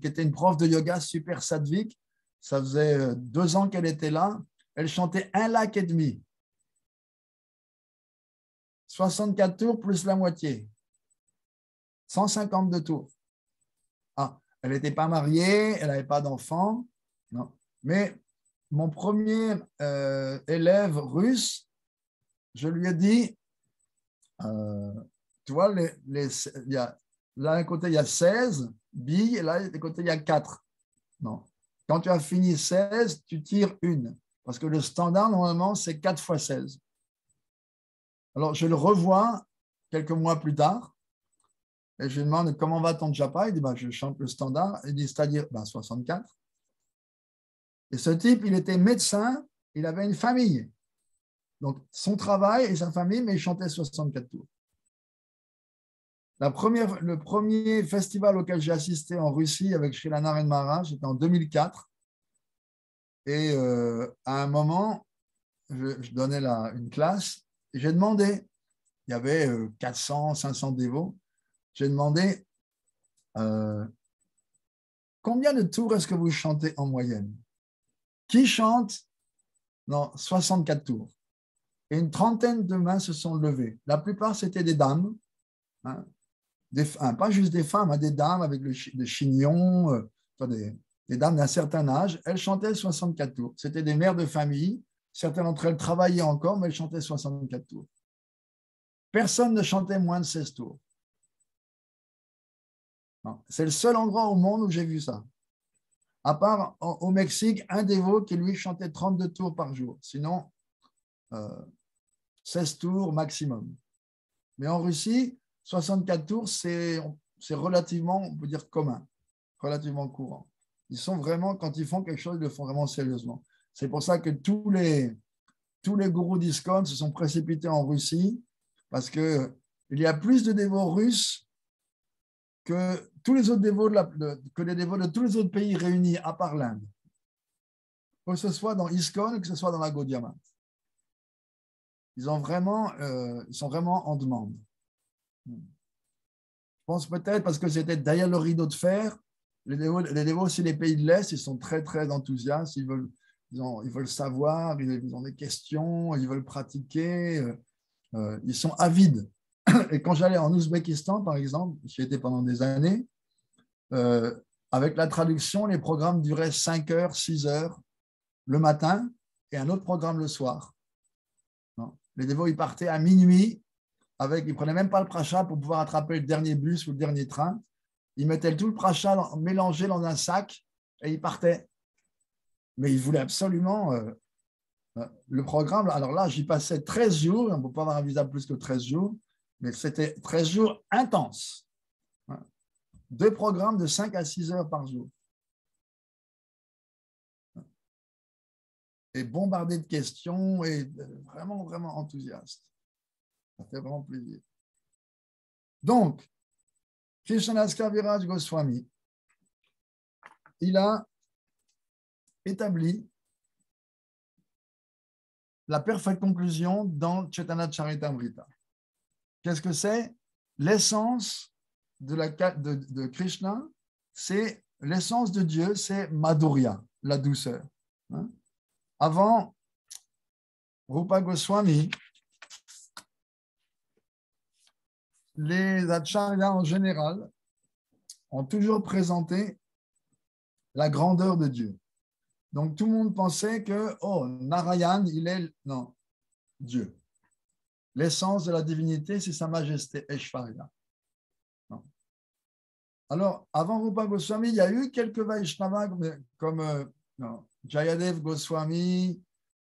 qui était une prof de yoga super sadvique, ça faisait 2 ans qu'elle était là, elle chantait 1 lac et demi. 64 tours plus la moitié. 152 tours. Ah, elle n'était pas mariée, elle n'avait pas d'enfant. Non. Mais mon premier élève russe, je lui ai dit, tu vois, là, d'un côté, il y a 16 billes, et là, d'un côté, il y a 4. Non. Quand tu as fini 16, tu tires une. Parce que le standard, normalement, c'est 4 fois 16. Alors, je le revois quelques mois plus tard, et je lui demande comment va ton japa. Il dit, je chante le standard. Il dit, c'est-à-dire 64. Et ce type, il était médecin, il avait une famille. Donc, son travail et sa famille, mais il chantait 64 tours. Le premier festival auquel j'ai assisté en Russie avec Srila Naren Maharaj, c'était en 2004. Et à un moment, je donnais une classe et j'ai demandé, il y avait 400, 500 dévots, j'ai demandé combien de tours est-ce que vous chantez en moyenne? Qui chante? Non, 64 tours. Et une trentaine de mains se sont levées. La plupart, c'était des dames. Hein, pas juste des femmes, hein, des dames avec des chignons, des dames d'un certain âge. Elles chantaient 64 tours. C'était des mères de famille. Certaines d'entre elles travaillaient encore, mais elles chantaient 64 tours. Personne ne chantait moins de 16 tours. C'est le seul endroit au monde où j'ai vu ça. À part au Mexique, un dévot qui lui chantait 32 tours par jour. Sinon, 16 tours maximum. Mais en Russie, 64 tours, c'est relativement, on peut dire, commun, relativement courant. Ils sont vraiment, quand ils font quelque chose, ils le font vraiment sérieusement. C'est pour ça que tous les gourous d'ISKCON se sont précipités en Russie, parce qu'il y a plus de dévots russes que tous les autres dévots que les dévots de tous les autres pays réunis, à part l'Inde. Que ce soit dans ISKCON, que ce soit dans la Gaudiya Math. Ils sont vraiment en demande. Je pense peut-être parce que c'était derrière le rideau de fer. Les dévots aussi des pays de l'Est, ils sont très, très enthousiastes. Ils veulent savoir, ils ont des questions, ils veulent pratiquer. Ils sont avides. Et quand j'allais en Ouzbékistan, par exemple, j'y étais pendant des années, avec la traduction, les programmes duraient 5 heures, 6 heures le matin et un autre programme le soir. Non. Les dévots, ils partaient à minuit. Ils ne prenaient même pas le prachat pour pouvoir attraper le dernier bus ou le dernier train. Ils mettaient tout le prachat mélangé dans un sac et ils partaient. Mais ils voulaient absolument le programme. Alors là, j'y passais 13 jours. On ne peut pas avoir un visa plus que 13 jours. Mais c'était 13 jours intenses. 2 programmes de 5 à 6 heures par jour. Et bombardés de questions et vraiment, vraiment enthousiastes. Ça fait vraiment plaisir. Donc, Krishnadas Kaviraj Goswami, il a établi la parfaite conclusion dans Chaitanya Charitamrita. Qu'est-ce que c'est? L'essence de Krishna, c'est l'essence de Dieu, c'est Madhurya, la douceur. Hein? Avant, Rupa Goswami, les acharyas en général ont toujours présenté la grandeur de Dieu. Donc, tout le monde pensait que, oh, Narayan, il est, non, Dieu. L'essence de la divinité, c'est sa majesté, Aishvarya. Non. Alors, avant Rupa Goswami, il y a eu quelques Vaishnavas comme Jayadev Goswami,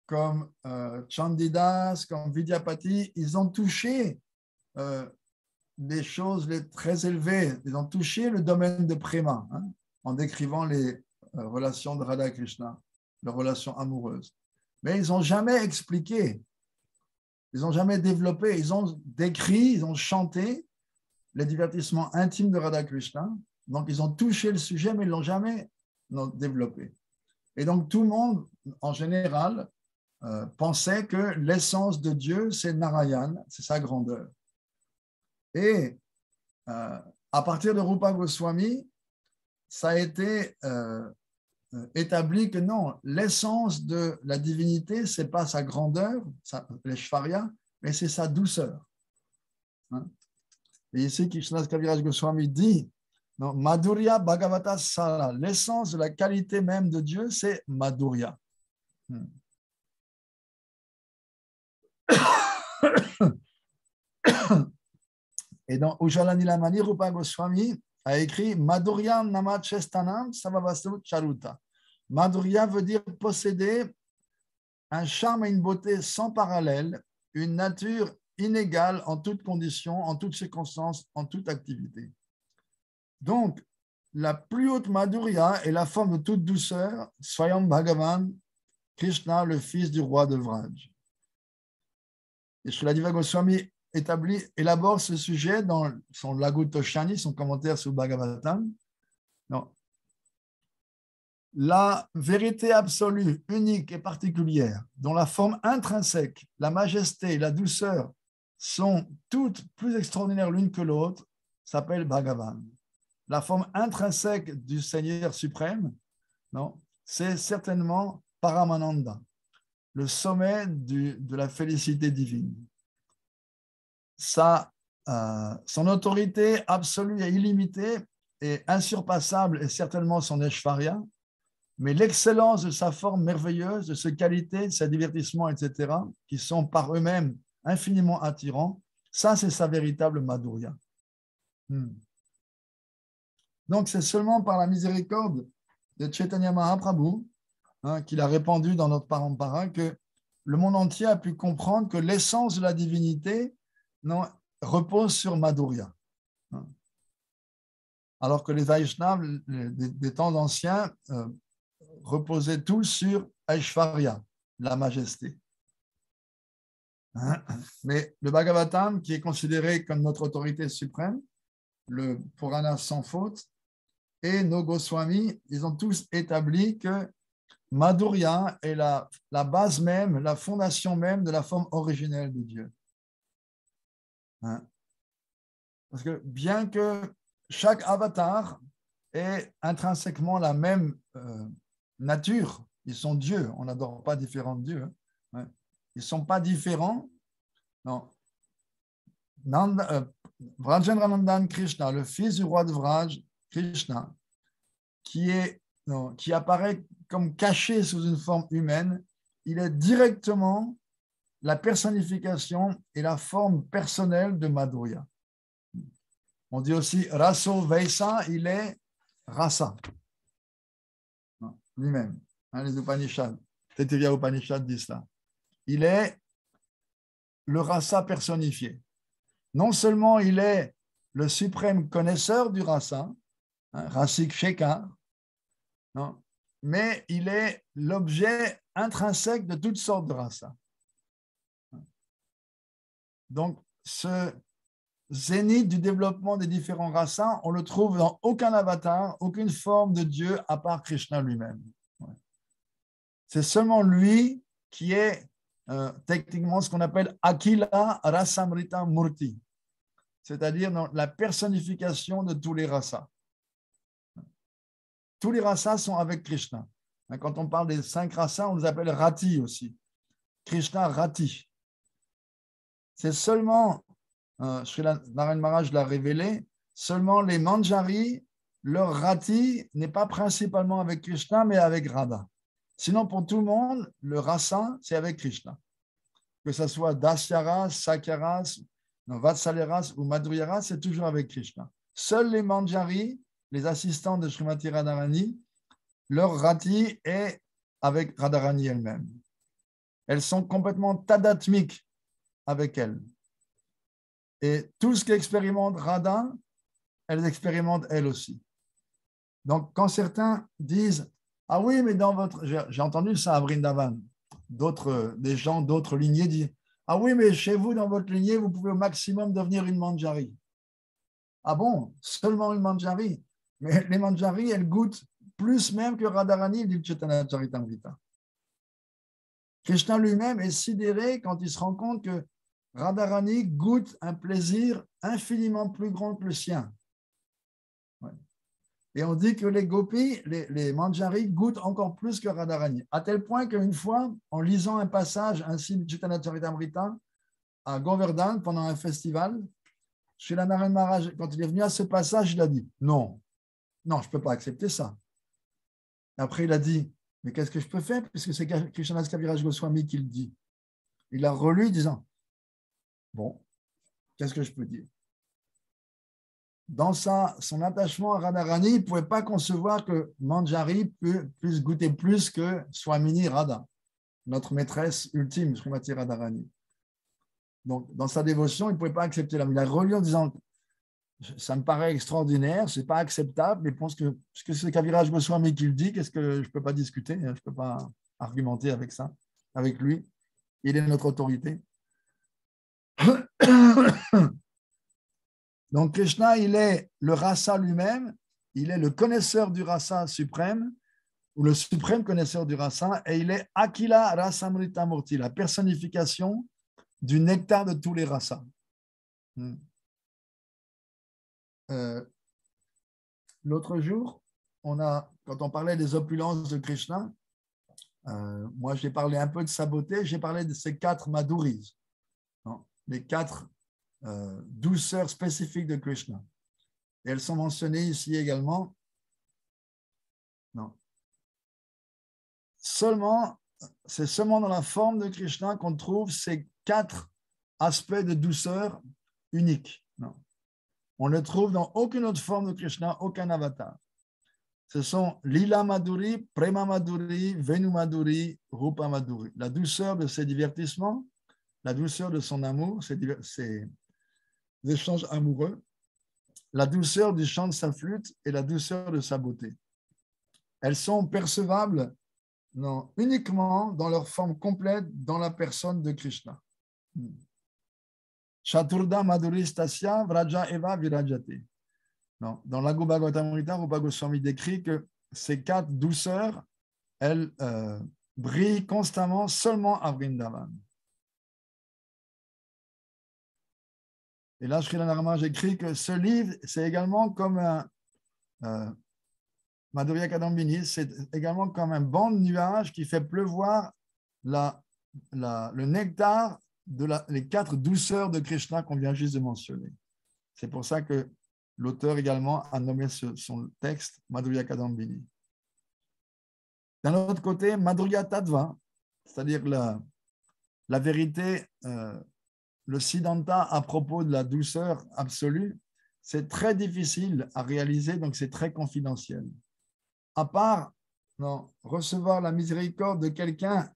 comme Chandidas, comme Vidyapati. Ils ont touché des choses très élevées. Ils ont touché le domaine de Prema, en décrivant les relations de Radha Krishna, leurs relations amoureuses. Mais ils n'ont jamais expliqué, ils n'ont jamais développé, ils ont décrit, ils ont chanté les divertissements intimes de Radha Krishna. Donc, ils ont touché le sujet, mais ils ne l'ont jamais développé. Et donc, tout le monde, en général, pensait que l'essence de Dieu, c'est Narayan, c'est sa grandeur. Et à partir de Rupa Goswami, ça a été établi que non, l'essence de la divinité, ce n'est pas sa grandeur, l'Aishvarya, mais c'est sa douceur. Et ici, Krishnas Kaviraj Goswami dit, non, Madhurya Bhagavata Sala, l'essence de la qualité même de Dieu, c'est Madhurya. Et dans Ujjala Nilamani, Rupa Goswami a écrit Madhurya Nama Chestanam Savavastu Charuta. Madhurya veut dire posséder un charme et une beauté sans parallèle, une nature inégale en toutes conditions, en toutes circonstances, en toute activité. Donc, la plus haute Madhurya est la forme de toute douceur, Swayam Bhagavan, Krishna, le fils du roi de Vraj. Et Srila Diva Goswami élabore ce sujet dans son Laghu Toshani, son commentaire sur Bhagavatam. Non. La vérité absolue, unique et particulière, dont la forme intrinsèque, la majesté et la douceur sont toutes plus extraordinaires l'une que l'autre, s'appelle Bhagavan. La forme intrinsèque du Seigneur suprême, non, c'est certainement Paramananda, le sommet de la félicité divine. Son autorité absolue et illimitée et insurpassable est certainement son Aishvarya, mais l'excellence de sa forme merveilleuse, de ses qualités, de ses divertissements, etc., qui sont par eux-mêmes infiniment attirants, ça c'est sa véritable Madhurya. Donc c'est seulement par la miséricorde de Chaitanya Mahaprabhu qu'il a répandu dans notre parampara que le monde entier a pu comprendre que l'essence de la divinité repose sur Madhurya. Alors que les Vaishnavas des temps anciens reposaient tous sur Aishvarya, la majesté. Mais le Bhagavatam, qui est considéré comme notre autorité suprême, le Purana sans faute, et nos Goswamis, ils ont tous établi que Madhurya est la base même, la fondation même de la forme originelle de Dieu. Parce que bien que chaque avatar ait intrinsèquement la même nature, ils sont dieux, on n'adore pas différents dieux, ils ne sont pas différents. Non. Vrajendranandan Krishna, le fils du roi de Vraj, Krishna, qui apparaît comme caché sous une forme humaine, il est directement la personnification et la forme personnelle de Madhurya. On dit aussi Raso Vaisa, il est Rasa, lui-même. Les Upanishads, Taittiriya Upanishad dit ça. Il est le Rasa personnifié. Non seulement il est le suprême connaisseur du Rasa, Rasik Shekar, mais il est l'objet intrinsèque de toutes sortes de Rasa. Donc, ce zénith du développement des différents rasas, on le trouve dans aucun avatar, aucune forme de Dieu à part Krishna lui-même. C'est seulement lui qui est techniquement ce qu'on appelle Akila Rasamrita Murti, c'est-à-dire la personnification de tous les rasas. Tous les rasas sont avec Krishna. Quand on parle des 5 rasas, on les appelle Rati aussi. Krishna Rati. C'est seulement, Srila Narayan Maharaj l'a révélé, seulement les Manjari leur rati n'est pas principalement avec Krishna, mais avec Radha. Sinon, pour tout le monde, le rasa, c'est avec Krishna. Que ce soit Dasyaras, Sakyaras, Vatsaleras ou Madhuryaras, c'est toujours avec Krishna. Seuls les Manjari, les assistants de Srimati Radharani, leur rati est avec Radharani elle-même. Elles sont complètement tadatmiques avec elle. Et tout ce qu'expérimente Radha, elles expérimentent elles aussi. Donc, quand certains disent « Ah oui, mais dans votre… » J'ai entendu ça à Vrindavan. Des gens d'autres lignées disent « Ah oui, mais chez vous, dans votre lignée, vous pouvez au maximum devenir une manjari. » Ah bon, seulement une manjari. Mais les manjari, elles goûtent plus même que Radharani du Chaitanya Charitamrita. Krishna lui-même est sidéré quand il se rend compte que Radharani goûte un plaisir infiniment plus grand que le sien. Ouais. Et on dit que les gopis, les manjari, goûtent encore plus que Radharani. À tel point qu'une fois, en lisant un passage ainsi du Chaitanya Charitamrita à Govardhan pendant un festival, Srila Narayana Maharaj, quand il est venu à ce passage, il a dit « Non, je ne peux pas accepter ça. » Après, il a dit « Mais qu'est-ce que je peux faire puisque c'est Krishnadas Kaviraj Goswami qui le dit. » Il a relu disant « Bon, qu'est-ce que je peux dire ?» Dans son attachement à Radharani, il ne pouvait pas concevoir que Manjari puisse goûter plus que Swamini Radha, notre maîtresse ultime, Srimati Radharani. Donc, dans sa dévotion, il ne pouvait pas accepter l'âme. Il a relu en disant ça me paraît extraordinaire, ce n'est pas acceptable, mais puisque c'est Kaviraj Goswami qui le dit, qu'est-ce que je ne peux pas discuter, je ne peux pas argumenter avec ça, avec lui. Il est notre autorité. Donc, Krishna, il est le rasa lui-même, il est le connaisseur du rasa suprême, ou le suprême connaisseur du rasa, et il est Akila Rasamrita Murti, la personnification du nectar de tous les rasas. L'autre jour, quand on parlait des opulences de Krishna, moi j'ai parlé un peu de sa beauté, j'ai parlé de ces 4 madhuris, les 4 douceurs spécifiques de Krishna. Et elles sont mentionnées ici également. C'est seulement dans la forme de Krishna qu'on trouve ces 4 aspects de douceur uniques. On ne trouve dans aucune autre forme de Krishna, aucun avatar. Ce sont Lila Madhuri, Prema Madhuri, Venu Madhuri, Rupa Madhuri. La douceur de ses divertissements, la douceur de son amour, ses échanges amoureux, la douceur du chant de sa flûte et la douceur de sa beauté. Elles sont percevables uniquement dans leur forme complète dans la personne de Krishna. Chaturda Madhuristasya Vraja Eva Virajate. Dans Laghu Bhagavatamrita, Rupa Goswami décrit que ces 4 douceurs, elles brillent constamment seulement à Vrindavan. Et là, Srila Narayana écrit que ce livre, c'est également comme un Madhurya Kadambini, c'est également comme un banc de nuages qui fait pleuvoir le nectar les 4 douceurs de Krishna qu'on vient juste de mentionner. C'est pour ça que l'auteur également a nommé son texte Madhurya Kadambini. D'un autre côté, Madhurya Tattva, c'est-à-dire la vérité, le Siddhanta à propos de la douceur absolue, c'est très difficile à réaliser, donc c'est très confidentiel. À part recevoir la miséricorde de quelqu'un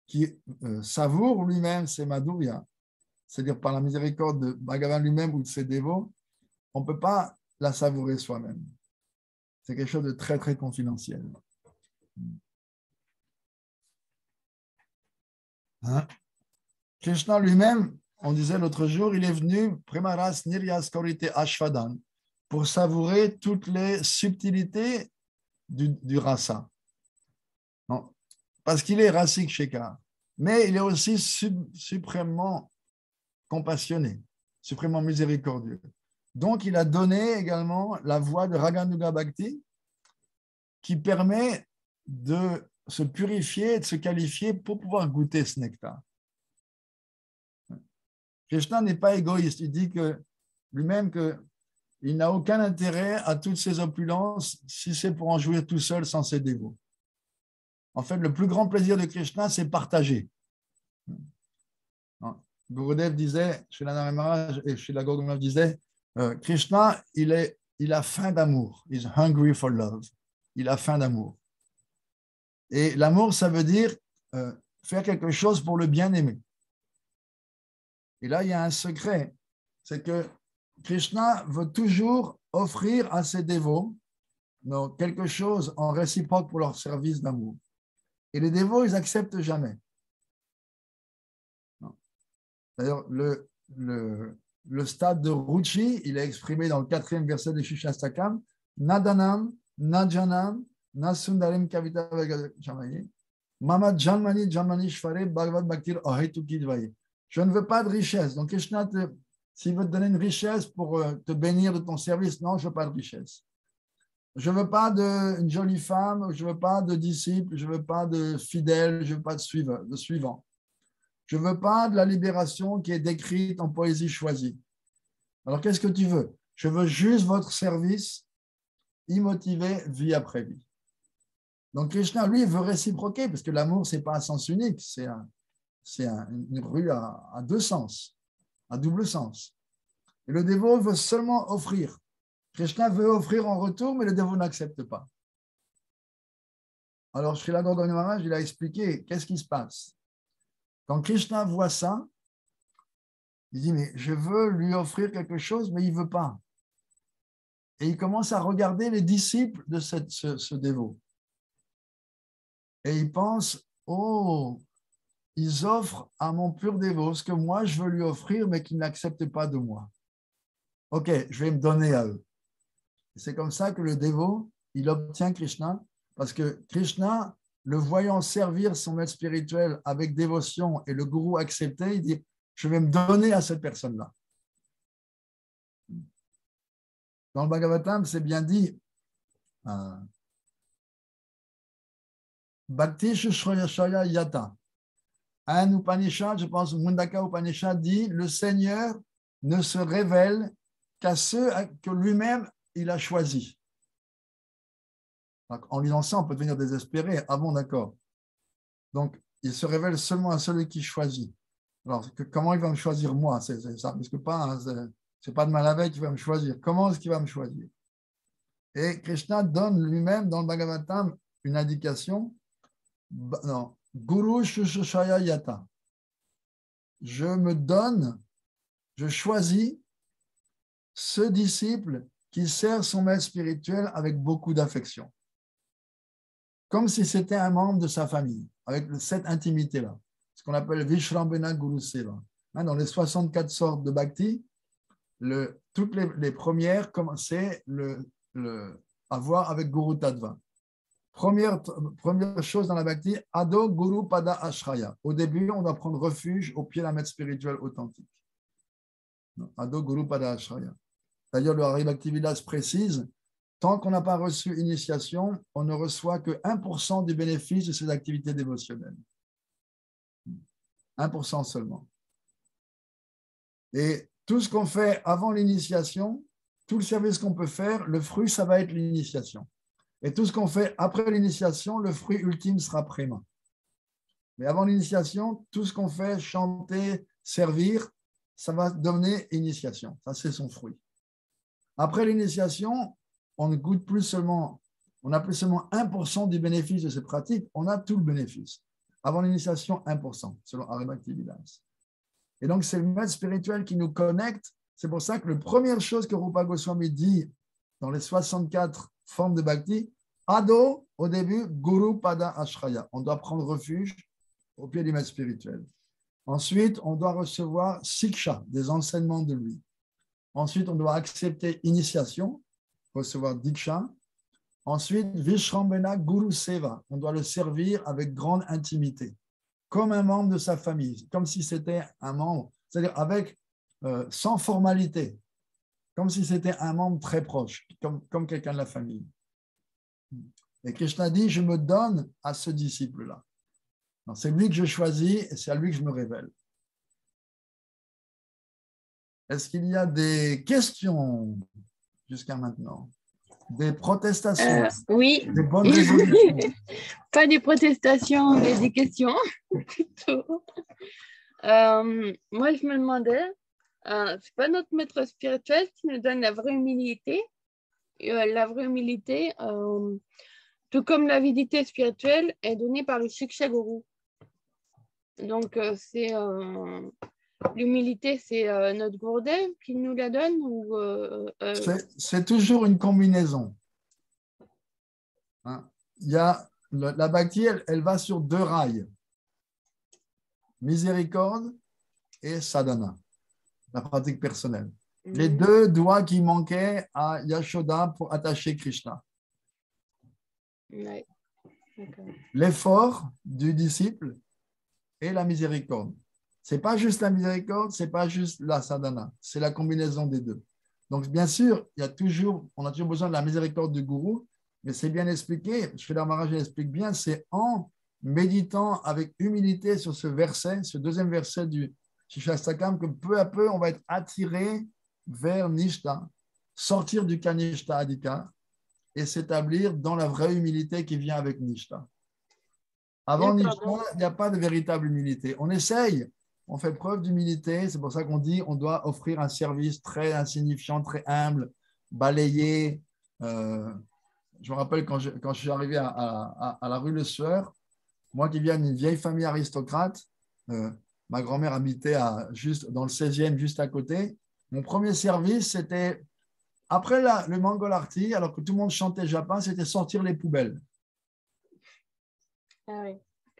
qui savoure lui-même ses Madhurya, c'est-à-dire par la miséricorde de Bhagavan lui-même ou de ses dévots, on ne peut pas la savourer soi-même. C'est quelque chose de très, très confidentiel. Krishna lui-même, on disait l'autre jour, il est venu Premaras Niryas Korite Ashvadan pour savourer toutes les subtilités du rasa. Parce qu'il est rasik shekar, mais il est aussi suprêmement compassionné, suprêmement miséricordieux. Donc, il a donné également la voie de Raganuga Bhakti qui permet de se purifier et de se qualifier pour pouvoir goûter ce nectar. Krishna n'est pas égoïste. Il dit que lui-même que il n'a aucun intérêt à toutes ces opulences si c'est pour en jouir tout seul sans ses dévots. En fait, le plus grand plaisir de Krishna, c'est partager. Gurudev disait, chez la Narayana Maharaj et chez la Gaudiya disait, Krishna, il a faim d'amour. He's hungry for love. Il a faim d'amour. Et l'amour, ça veut dire faire quelque chose pour le bien-aimé. Et là, il y a un secret. C'est que Krishna veut toujours offrir à ses dévots quelque chose en réciproque pour leur service d'amour. Et les dévots, ils n'acceptent jamais. D'ailleurs, le stade de Ruchi, il est exprimé dans le 4e verset de Shishastakam, Nadanam, Najanam, Nasundarim Kavita Chamaye, Mama Janmani Janmani Shvare Bhagavad Bhaktir Ahetuki Dvaye. Je ne veux pas de richesse. Donc, Krishna, s'il veut te donner une richesse pour te bénir de ton service, non, je ne veux pas de richesse. Je ne veux pas d'une jolie femme, je ne veux pas de disciples, je ne veux pas de fidèles, je ne veux pas de suivants. Je ne veux pas de la libération qui est décrite en poésie choisie. Alors, qu'est-ce que tu veux? Je veux juste votre service immotivé vie après vie. Donc, Krishna, lui, veut réciproquer, parce que l'amour, ce n'est pas un sens unique, c'est une rue à deux sens, à double sens. Et le dévot veut seulement offrir. Krishna veut offrir en retour, mais le dévot n'accepte pas. Alors, Srila Gaudiya Maharaj, il a expliqué qu'est-ce qui se passe. Quand Krishna voit ça, il dit, mais je veux lui offrir quelque chose, mais il ne veut pas. Et il commence à regarder les disciples de ce dévot. Et il pense, oh, ils offrent à mon pur dévot ce que moi je veux lui offrir, mais qu'ils n'acceptent pas de moi. Ok, je vais me donner à eux. C'est comme ça que le dévot, il obtient Krishna, parce que Krishna, le voyant servir son maître spirituel avec dévotion et le gourou accepté, il dit, je vais me donner à cette personne-là. Dans le Bhagavatam, c'est bien dit, Bhakti Shushraya Yata. Un Upanishad, je pense, Mundaka Upanishad dit, le Seigneur ne se révèle qu'à ceux que lui-même il a choisis. En lisant ça, on peut devenir désespéré. Ah bon, d'accord. Donc, il se révèle seulement à celui qui choisit. Alors, comment il va me choisir moi? Ça risque pas, c'est pas de Malaveille qui va me choisir. Comment est-ce qu'il va me choisir? Et Krishna donne lui-même dans le Bhagavatam une indication. Non, Guru Shushaya Yata. Je me donne, je choisis ce disciple qui sert son maître spirituel avec beaucoup d'affection. Comme si c'était un membre de sa famille, avec cette intimité-là. Ce qu'on appelle Vishrambhena Guru Seva. Dans les 64 sortes de bhakti, toutes les premières, c'est à voir avec Guru Tattva. Première chose dans la bhakti, Ado Guru Pada Ashraya. Au début, on doit prendre refuge au pied d'un maître spirituel authentique. Ado Guru Pada Ashraya. D'ailleurs, le Hari Bhaktivilas précise, tant qu'on n'a pas reçu initiation, on ne reçoit que 1% du bénéfice de ses activités dévotionnelles. 1% seulement. Et tout ce qu'on fait avant l'initiation, tout le service qu'on peut faire, le fruit, ça va être l'initiation. Et tout ce qu'on fait après l'initiation, le fruit ultime sera préma. Mais avant l'initiation, tout ce qu'on fait, chanter, servir, ça va donner initiation. Ça, c'est son fruit. Après l'initiation, on ne goûte plus seulement, on n'a plus seulement 1% du bénéfice de ces pratiques, on a tout le bénéfice. Avant l'initiation, 1%, selon Hari Bhaktivilas. Et donc, c'est le maître spirituel qui nous connecte. C'est pour ça que la première chose que Rupa Goswami dit dans les 64 formes de bhakti, Ado, au début, Guru Pada Ashraya. On doit prendre refuge au pied du maître spirituel. Ensuite, on doit recevoir Siksha, des enseignements de lui. Ensuite, on doit accepter initiation, recevoir Diksha. Ensuite, Vishrambhena Guru Seva. On doit le servir avec grande intimité, comme un membre de sa famille, comme si c'était un membre, c'est-à-dire avec, sans formalité, comme si c'était un membre très proche, comme quelqu'un de la famille. Et Krishna dit, je me donne à ce disciple-là. C'est lui que je choisis et c'est à lui que je me révèle. Est-ce qu'il y a des questions? jusqu'à maintenant? Des protestations, Oui, des bonnes résolutions. pas des protestations, mais des questions plutôt. Moi, je me demandais, c'est pas notre maître spirituel qui nous donne la vraie humilité. La vraie humilité, tout comme l'avidité spirituelle, est donnée par le Shiksha Guru. Donc, l'humilité, c'est notre Gurudev qui nous la donne ou C'est toujours une combinaison. Hein. Il y a la bhakti, elle va sur deux rails. Miséricorde et sadhana, la pratique personnelle. Les deux doigts qui manquaient à Yashoda pour attacher Krishna. Ouais. L'effort du disciple et la miséricorde. Ce n'est pas juste la miséricorde, ce n'est pas juste la sadhana, c'est la combinaison des deux. Donc, bien sûr, on a toujours besoin de la miséricorde du gourou, mais c'est bien expliqué, Sridhar Maharaj l'explique bien, c'est en méditant avec humilité sur ce verset, ce deuxième verset du Shikshastakam, que peu à peu, on va être attiré vers Nishta, sortir du Kanishta Adhika et s'établir dans la vraie humilité qui vient avec Nishta. Avant Nishta, il n'y a pas de véritable humilité. On essaye, on fait preuve d'humilité, c'est pour ça qu'on dit on doit offrir un service très insignifiant, très humble, balayer. Je me rappelle quand je suis arrivé à la rue Le Sueur, moi qui viens d'une vieille famille aristocrate, ma grand-mère habitait juste dans le 16e, juste à côté. Mon premier service, c'était, après le Mangol Arti, alors que tout le monde chantait Japon, c'était sortir les poubelles. Ah oui.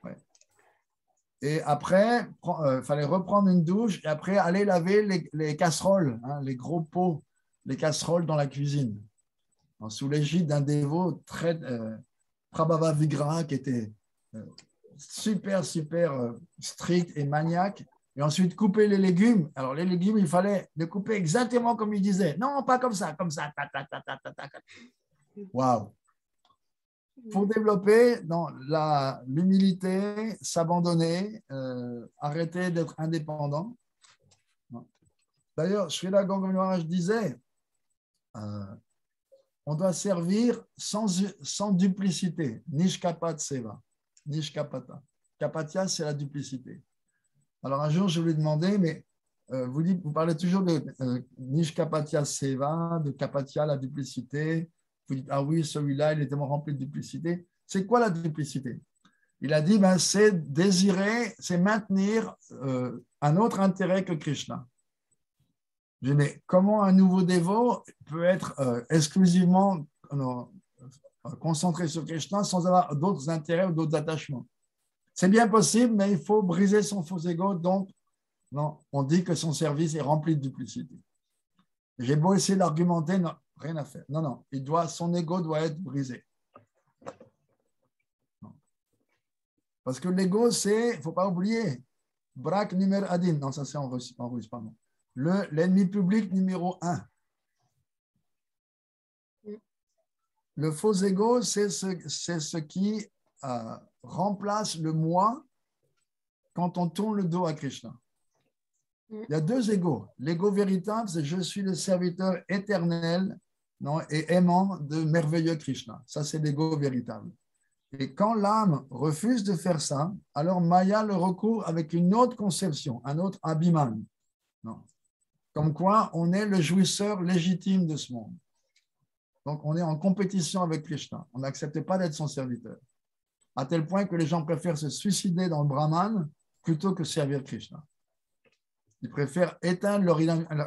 Ouais. Et après, il fallait reprendre une douche et après aller laver les casseroles, hein, les gros pots, les casseroles dans la cuisine. Sous l'égide d'un dévot très Prabhava Vigraha qui était super strict et maniaque. Et ensuite, couper les légumes. Alors, les légumes, il fallait les couper exactement comme il disait. Non, pas comme ça, comme ça. Waouh! Pour développer l'humilité, s'abandonner, arrêter d'être indépendant. D'ailleurs, Srila Gangam Maharaj disait on doit servir sans duplicité. Nishkapat seva. Nishkapata. Kapatya, c'est la duplicité. Alors, un jour, je lui ai demandé, mais vous parlez toujours de Nishkapatya seva, de Kapatya, la duplicité. Vous dites, ah oui, celui-là, il était rempli de duplicité. C'est quoi la duplicité? Il a dit, c'est désirer, c'est maintenir un autre intérêt que Krishna. Je dis, mais comment un nouveau dévot peut être exclusivement concentré sur Krishna sans avoir d'autres intérêts ou d'autres attachements? C'est bien possible, mais il faut briser son faux ego. Donc, non, on dit que son service est rempli de duplicité. J'ai beau essayer d'argumenter, non, rien à faire. Non, son ego doit être brisé. Non. Parce que l'ego, il ne faut pas oublier, Brak numéro Adin, non, ça c'est en russe, pardon. L'ennemi public numéro 1. Le faux ego, c'est ce qui remplace le moi quand on tourne le dos à Krishna. Il y a deux égos. L'ego véritable, c'est je suis le serviteur éternel et aimant de merveilleux Krishna. Ça, c'est l'ego véritable. Et quand l'âme refuse de faire ça, alors Maya le recourt avec une autre conception, un autre abhiman. Non. Comme quoi, on est le jouisseur légitime de ce monde. Donc, on est en compétition avec Krishna. On n'accepte pas d'être son serviteur. À tel point que les gens préfèrent se suicider dans le Brahman plutôt que servir Krishna. Ils préfèrent éteindre leur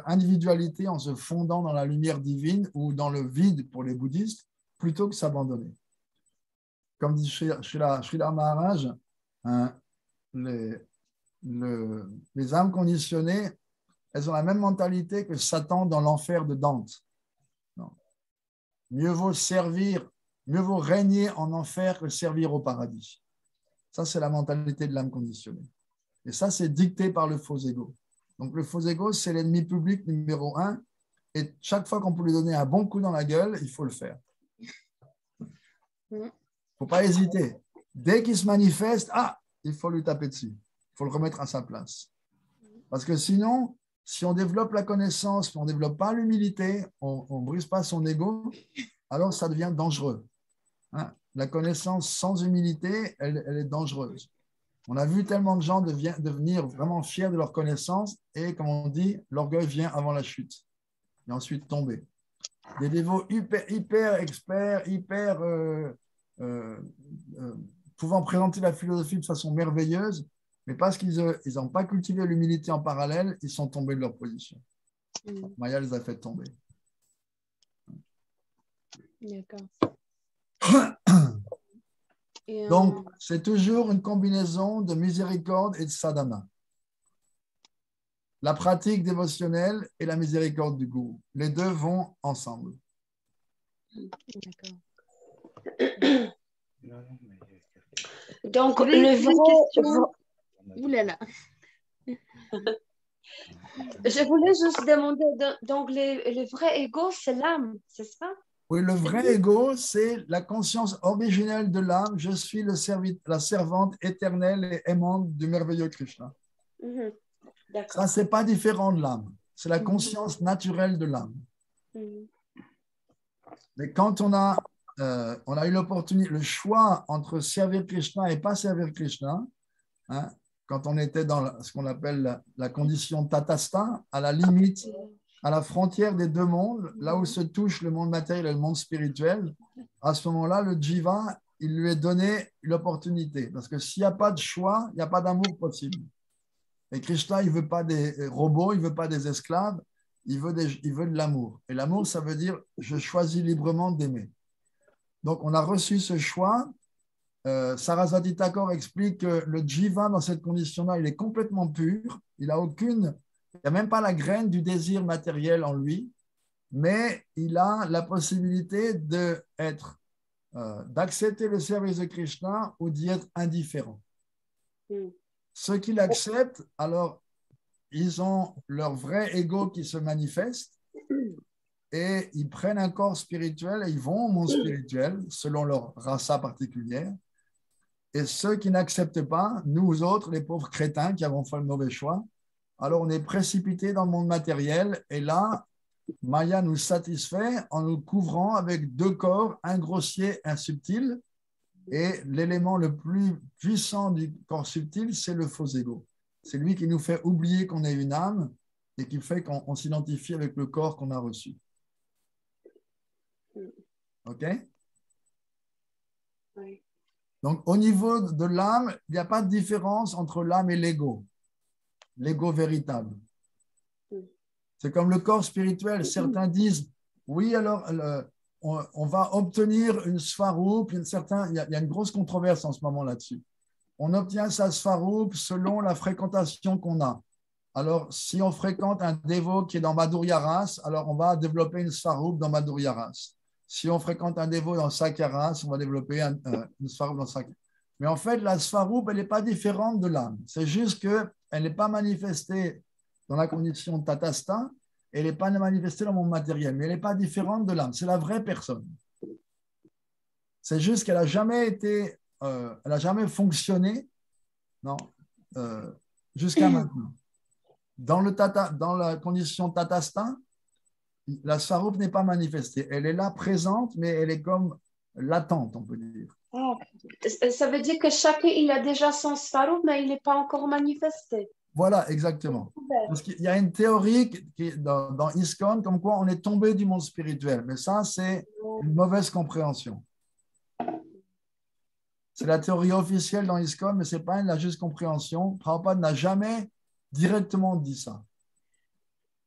individualité en se fondant dans la lumière divine ou dans le vide pour les bouddhistes plutôt que s'abandonner. Comme dit Sridhar Maharaj, les âmes conditionnées, elles ont la même mentalité que Satan dans l'enfer de Dante. Non. Mieux vaut régner en enfer que servir au paradis. Ça, c'est la mentalité de l'âme conditionnée. Et ça, c'est dicté par le faux ego. Donc, le faux ego, c'est l'ennemi public numéro 1. Et chaque fois qu'on peut lui donner un bon coup dans la gueule, il faut le faire. Il ne faut pas hésiter. Dès qu'il se manifeste, il faut lui taper dessus. Il faut le remettre à sa place. Parce que sinon, Si on développe la connaissance, mais on ne développe pas l'humilité, on ne brise pas son ego, alors ça devient dangereux. Hein? La connaissance sans humilité, elle est dangereuse. On a vu tellement de gens devenir vraiment fiers de leur connaissance et, comme on dit, l'orgueil vient avant la chute et ensuite tomber. Des dévots hyper experts, pouvant présenter la philosophie de façon merveilleuse, mais parce qu'ils n'ont pas cultivé l'humilité en parallèle, ils sont tombés de leur position. Maya les a fait tomber. D'accord. Donc, c'est toujours une combinaison de miséricorde et de sadhana. La pratique dévotionnelle et la miséricorde du gourou. Les deux vont ensemble. D'accord. Donc, J'avais le une question. vrai... Ouh là là. Je voulais juste demander, donc le vrai ego, c'est l'âme, c'est ça? Oui, le vrai ego, c'est la conscience originelle de l'âme. Je suis la servante éternelle et aimante du merveilleux Krishna. D'accord. Ça, ce n'est pas différent de l'âme. C'est la conscience naturelle de l'âme. Mais quand on a eu l'opportunité, le choix entre servir Krishna et pas servir Krishna, hein, quand on était dans ce qu'on appelle la condition tatasta, à la limite, à la frontière des deux mondes, là où se touche le monde matériel et le monde spirituel, à ce moment-là, le jiva, il lui est donné l'opportunité. Parce que s'il n'y a pas de choix, il n'y a pas d'amour possible. Et Krishna, il ne veut pas des robots, il ne veut pas des esclaves, il veut de l'amour. Et l'amour, ça veut dire je choisis librement d'aimer. Donc, on a reçu ce choix. Sarasvati Thakur explique que le jiva, dans cette condition-là, il est complètement pur. Il n'y a même pas la graine du désir matériel en lui, mais il a la possibilité d'accepter le service de Krishna ou d'y être indifférent. Ceux qui l'acceptent, alors, ils ont leur vrai ego qui se manifeste et ils prennent un corps spirituel et ils vont au monde spirituel selon leur rasa particulière. Et ceux qui n'acceptent pas, nous autres, les pauvres crétins qui avons fait le mauvais choix, alors on est précipités dans le monde matériel et là, Maya nous satisfait en nous couvrant avec deux corps, un grossier, un subtil. Et l'élément le plus puissant du corps subtil, c'est le faux ego. C'est lui qui nous fait oublier qu'on est une âme et qui fait qu'on s'identifie avec le corps qu'on a reçu. OK? Oui. Donc, au niveau de l'âme, il n'y a pas de différence entre l'âme et l'ego. L'ego véritable. C'est comme le corps spirituel. Certains disent, oui, alors, on va obtenir une svarup. Il y a une grosse controverse en ce moment là-dessus. On obtient sa svarup selon la fréquentation qu'on a. Alors, si on fréquente un dévot qui est dans Madhurya Ras, alors on va développer une svarup dans Madhurya Ras. Si on fréquente un dévot dans Sakya Ras, on va développer une svarup dans Sakya. Mais en fait, la svarup, elle n'est pas différente de l'âme. C'est juste qu'elle n'est pas manifestée dans la condition tatasta, elle n'est pas manifestée dans mon matériel, mais elle n'est pas différente de l'âme. C'est la vraie personne. C'est juste qu'elle n'a jamais été, elle n'a jamais fonctionné, non, jusqu'à maintenant. Dans la condition tatasta, la svarup n'est pas manifestée. Elle est là présente, mais elle est comme latente, on peut dire. Ça veut dire que chacun, il a déjà son svarup, mais il n'est pas encore manifesté. Voilà, exactement. Parce qu'il y a une théorie dans ISKCON comme quoi on est tombé du monde spirituel. Mais ça, c'est une mauvaise compréhension. C'est la théorie officielle dans ISKCON, mais ce n'est pas la juste compréhension. Prabhupada n'a jamais directement dit ça.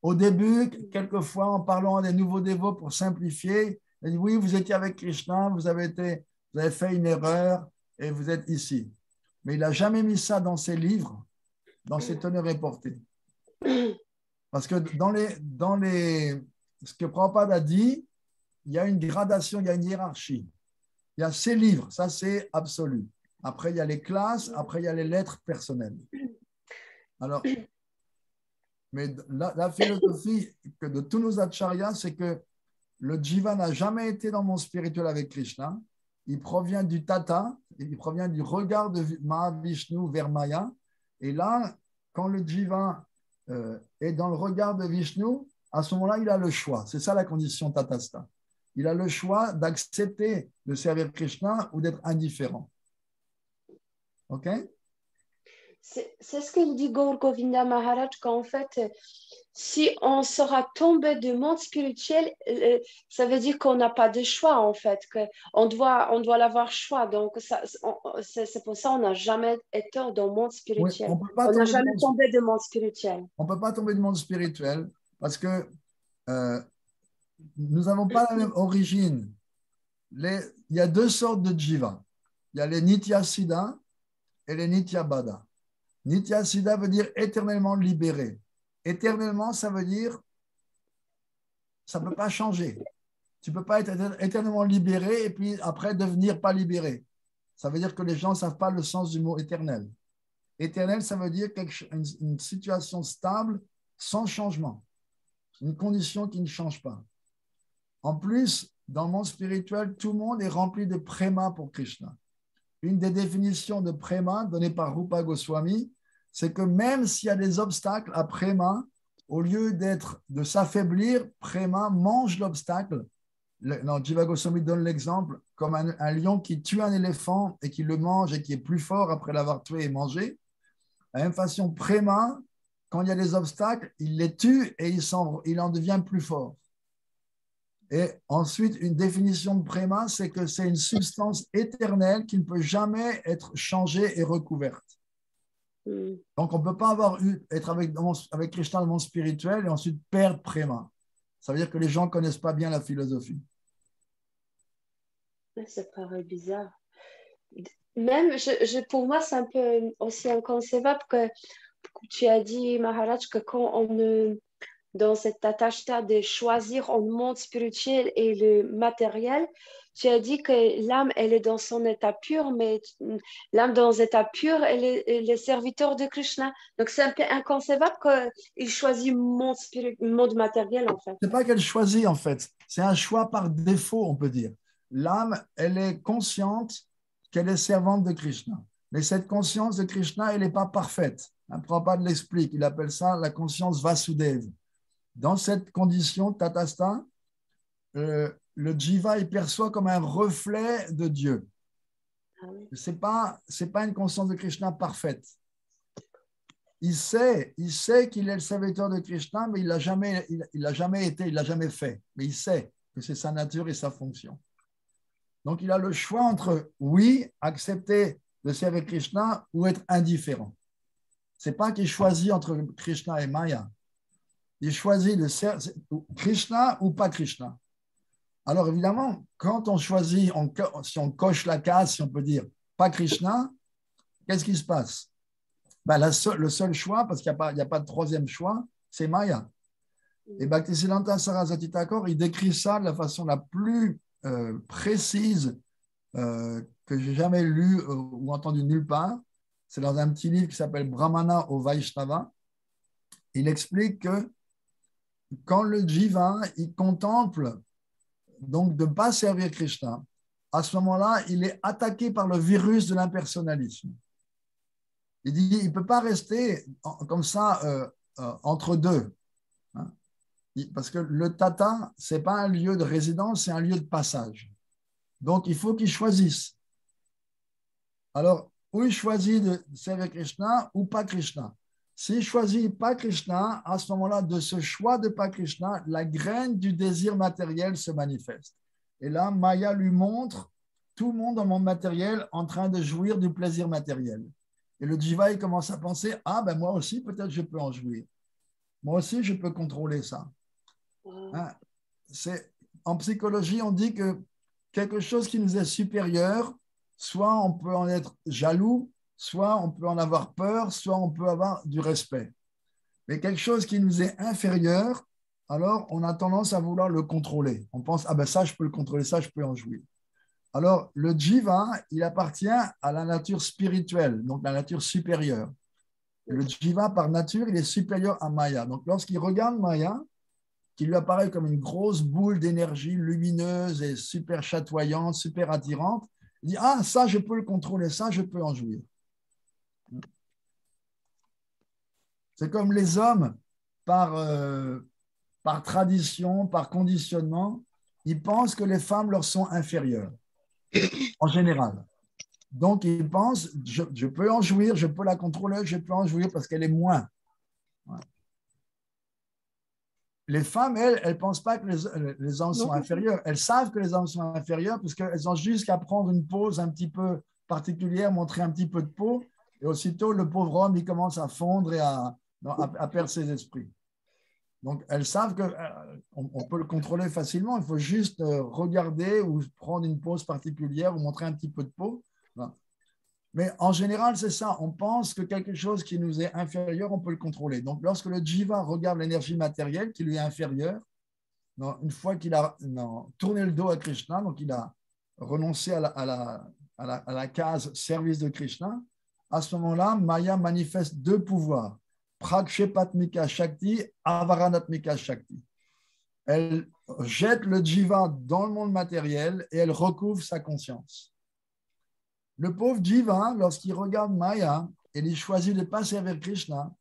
Au début, quelquefois, en parlant à des nouveaux dévots pour simplifier, il dit oui, vous étiez avec Krishna, vous avez fait une erreur et vous êtes ici. Mais il n'a jamais mis ça dans ses livres, dans ses tenues reportées. Parce que ce que Prabhupada a dit, il y a une gradation, il y a une hiérarchie. Il y a ses livres, ça c'est absolu. Après, il y a les classes, après, il y a les lettres personnelles. Alors, mais la philosophie de tous nos acharyas, c'est que le jiva n'a jamais été dans le monde spirituel avec Krishna. Il provient du tata, il provient du regard de Mahavishnu vers Maya. Et là, quand le jiva est dans le regard de Vishnu, à ce moment-là, il a le choix. C'est ça la condition tatasta. Il a le choix d'accepter de servir Krishna ou d'être indifférent. OK? C'est ce que dit Gaur Govinda Maharaj, qu'en fait, si on sera tombé du monde spirituel, ça veut dire qu'on n'a pas de choix, en fait, qu'on doit l'avoir choix. Donc, c'est pour ça qu'on n'a jamais été dans le monde Oui, spirituel. on On n'a jamais tombé du monde spirituel. On ne peut pas tomber du monde spirituel parce que nous n'avons pas la même origine. Il y a deux sortes de jiva. Il y a les Nitya Siddha et les Nitya Baddha. Nitya Siddha veut dire éternellement libéré. Éternellement, ça veut dire ça ne peut pas changer. Tu ne peux pas être éternellement libéré et puis après devenir pas libéré. Ça veut dire que les gens ne savent pas le sens du mot éternel. Éternel, ça veut dire une situation stable sans changement. Une condition qui ne change pas. En plus, dans le monde spirituel, tout le monde est rempli de préma pour Krishna. Une des définitions de préma donnée par Rupa Goswami, c'est que même s'il y a des obstacles à préma, au lieu de s'affaiblir, préma mange l'obstacle. Jiva Goswami donne l'exemple comme un lion qui tue un éléphant et qui le mange et qui est plus fort après l'avoir tué et mangé. De la même façon, préma, quand il y a des obstacles, il les tue et il en devient plus fort. Et ensuite, une définition de préma, c'est que c'est une substance éternelle qui ne peut jamais être changée et recouverte. Donc, on ne peut pas être avec Krishna dans le monde spirituel et ensuite perdre préma. Ça veut dire que les gens ne connaissent pas bien la philosophie. Ça paraît bizarre. Même, pour moi, c'est un peu aussi inconcevable que tu as dit, Maharaj, que quand on dans cette attache-là de choisir entre le monde spirituel et le matériel, tu as dit que l'âme, elle est dans son état pur, mais l'âme dans l'état pur, elle est le serviteur de Krishna. Donc, c'est un peu inconcevable qu'il choisit le monde matériel, en fait. Ce n'est pas qu'elle choisit, en fait. C'est un choix par défaut, on peut dire. L'âme, elle est consciente qu'elle est servante de Krishna. Mais cette conscience de Krishna, elle n'est pas parfaite. Prabhupada l'explique. Il appelle ça la conscience Vasudeva. Dans cette condition, tatasta, le jiva, il perçoit comme un reflet de Dieu. Ce n'est pas une conscience de Krishna parfaite. Il sait qu'il est le serviteur de Krishna, mais il l'a jamais été, il l'a jamais fait. Mais il sait que c'est sa nature et sa fonction. Donc, il a le choix entre, oui, accepter de servir Krishna ou être indifférent. Ce n'est pas qu'il choisit entre Krishna et Maya. Il choisit de servir Krishna ou pas Krishna. Alors, évidemment, quand on choisit, si on coche la case, si on peut dire, pas Krishna, qu'est-ce qui se passe? Le seul choix, parce qu'il n'y a pas de troisième choix, c'est Maya. Et Bhaktisiddhanta Saraswati Thakur, il décrit ça de la façon la plus précise que j'ai jamais lu ou entendu nulle part. C'est dans un petit livre qui s'appelle Brahmana au Vaishnava. Il explique que quand le jiva, il contemple donc de ne pas servir Krishna, à ce moment-là, il est attaqué par le virus de l'impersonnalisme. Il dit, il ne peut pas rester comme ça entre deux. Hein? Parce que le tata, ce n'est pas un lieu de résidence, c'est un lieu de passage. Donc, il faut qu'il choisisse. Alors, ou il choisit de servir Krishna ou pas Krishna. S'il choisit pas Krishna, à ce moment-là, de ce choix de pas Krishna, la graine du désir matériel se manifeste. Et là, Maya lui montre tout le monde dans le monde matériel en train de jouir du plaisir matériel. Et le jiva, il commence à penser, ah ben moi aussi, peut-être je peux en jouir. Moi aussi, je peux contrôler ça. Hein? En psychologie, on dit que quelque chose qui nous est supérieur, soit on peut en être jaloux, soit on peut en avoir peur, soit on peut avoir du respect. Mais quelque chose qui nous est inférieur, alors on a tendance à vouloir le contrôler. On pense, ah ben ça, je peux le contrôler, ça, je peux en jouir. Alors, le jiva, il appartient à la nature spirituelle, donc la nature supérieure. Le jiva, par nature, il est supérieur à Maya. Donc, lorsqu'il regarde Maya, qui lui apparaît comme une grosse boule d'énergie lumineuse et super chatoyante, super attirante, il dit, ah, ça, je peux le contrôler, ça, je peux en jouir. C'est comme les hommes, par tradition, par conditionnement, ils pensent que les femmes leur sont inférieures, en général. Donc, ils pensent, je peux en jouir, je peux la contrôler, je peux en jouir parce qu'elle est moins. Ouais. Les femmes, elles ne pensent pas que les hommes sont inférieurs. Elles savent que les hommes sont inférieurs parce qu'elles ont juste qu'à prendre une pose un petit peu particulière, montrer un petit peu de peau, et aussitôt, le pauvre homme, il commence à fondre et à perdre ses esprits. Donc, elles savent qu'on peut le contrôler facilement. Il faut juste regarder ou prendre une pose particulière ou montrer un petit peu de peau. Voilà. Mais en général, c'est ça. On pense que quelque chose qui nous est inférieur, on peut le contrôler. Donc, lorsque le jiva regarde l'énergie matérielle qui lui est inférieure, une fois qu'il a tourné le dos à Krishna, donc il a renoncé à la case service de Krishna, à ce moment-là, Maya manifeste deux pouvoirs. Prakshepaatmika Shakti, Avaranatmika Shakti. Elle jette le jiva dans le monde matériel et elle recouvre sa conscience. Le pauvre jiva, lorsqu'il regarde Maya et il choisit de passer vers Krishna,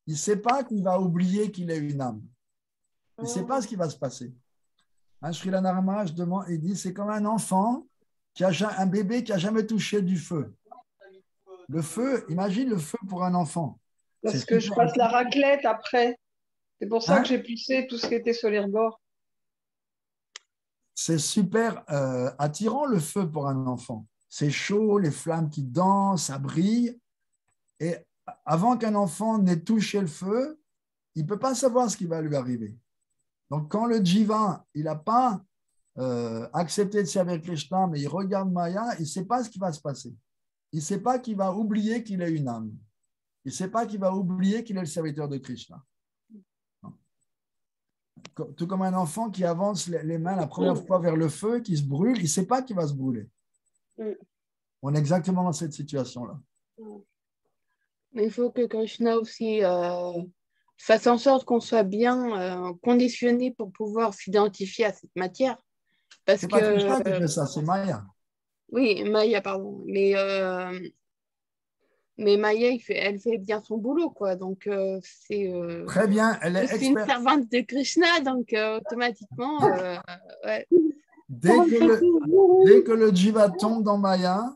il ne sait pas qu'il va oublier qu'il est une âme. Il ne sait pas ce qui va se passer. Srila Narmaj demande, il dit, c'est comme un enfant, un bébé qui n'a jamais touché du feu. Le feu, imagine le feu pour un enfant. Parce que je passe la raclette après. C'est pour ça que j'ai poussé tout ce qui était Solergor. C'est super attirant le feu pour un enfant. C'est chaud, les flammes qui dansent, ça brille. Et avant qu'un enfant n'ait touché le feu, il ne peut pas savoir ce qui va lui arriver. Donc, quand le jiva, il n'a pas accepté de servir Krishna, mais il regarde Maya, il ne sait pas ce qui va se passer. Il ne sait pas qu'il va oublier qu'il est une âme. Il ne sait pas qu'il va oublier qu'il est le serviteur de Krishna. Tout comme un enfant qui avance les mains la première fois vers le feu, qui se brûle, il ne sait pas qu'il va se brûler. On est exactement dans cette situation-là. Mais il faut que Krishna aussi fasse en sorte qu'on soit bien conditionné pour pouvoir s'identifier à cette matière. C'est pas Krishna qui fait ça, c'est Maya. Oui, Maya, pardon. Mais Maya, elle fait bien son boulot, quoi. Donc, c'est très bien, elle est une servante de Krishna, donc automatiquement, ouais. Dès que le jiva tombe dans Maya,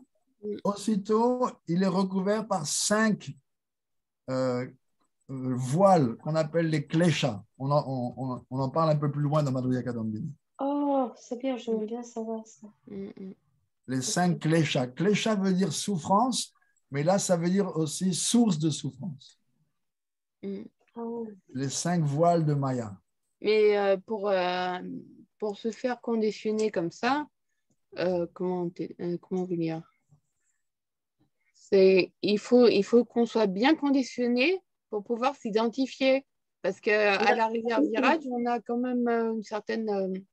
aussitôt, il est recouvert par 5 voiles qu'on appelle les kleshas. On en parle un peu plus loin dans Madhurya Kadambini. Oh, c'est bien, j'aime bien savoir ça. Les 5 kleshas. Klesha veut dire souffrance, mais là, ça veut dire aussi source de souffrance. Les 5 voiles de Maya. Mais pour se faire conditionner comme ça, comment vous dire, il faut qu'on soit bien conditionné pour pouvoir s'identifier. Parce qu'à la rivière Viraj, on a quand même une certaine...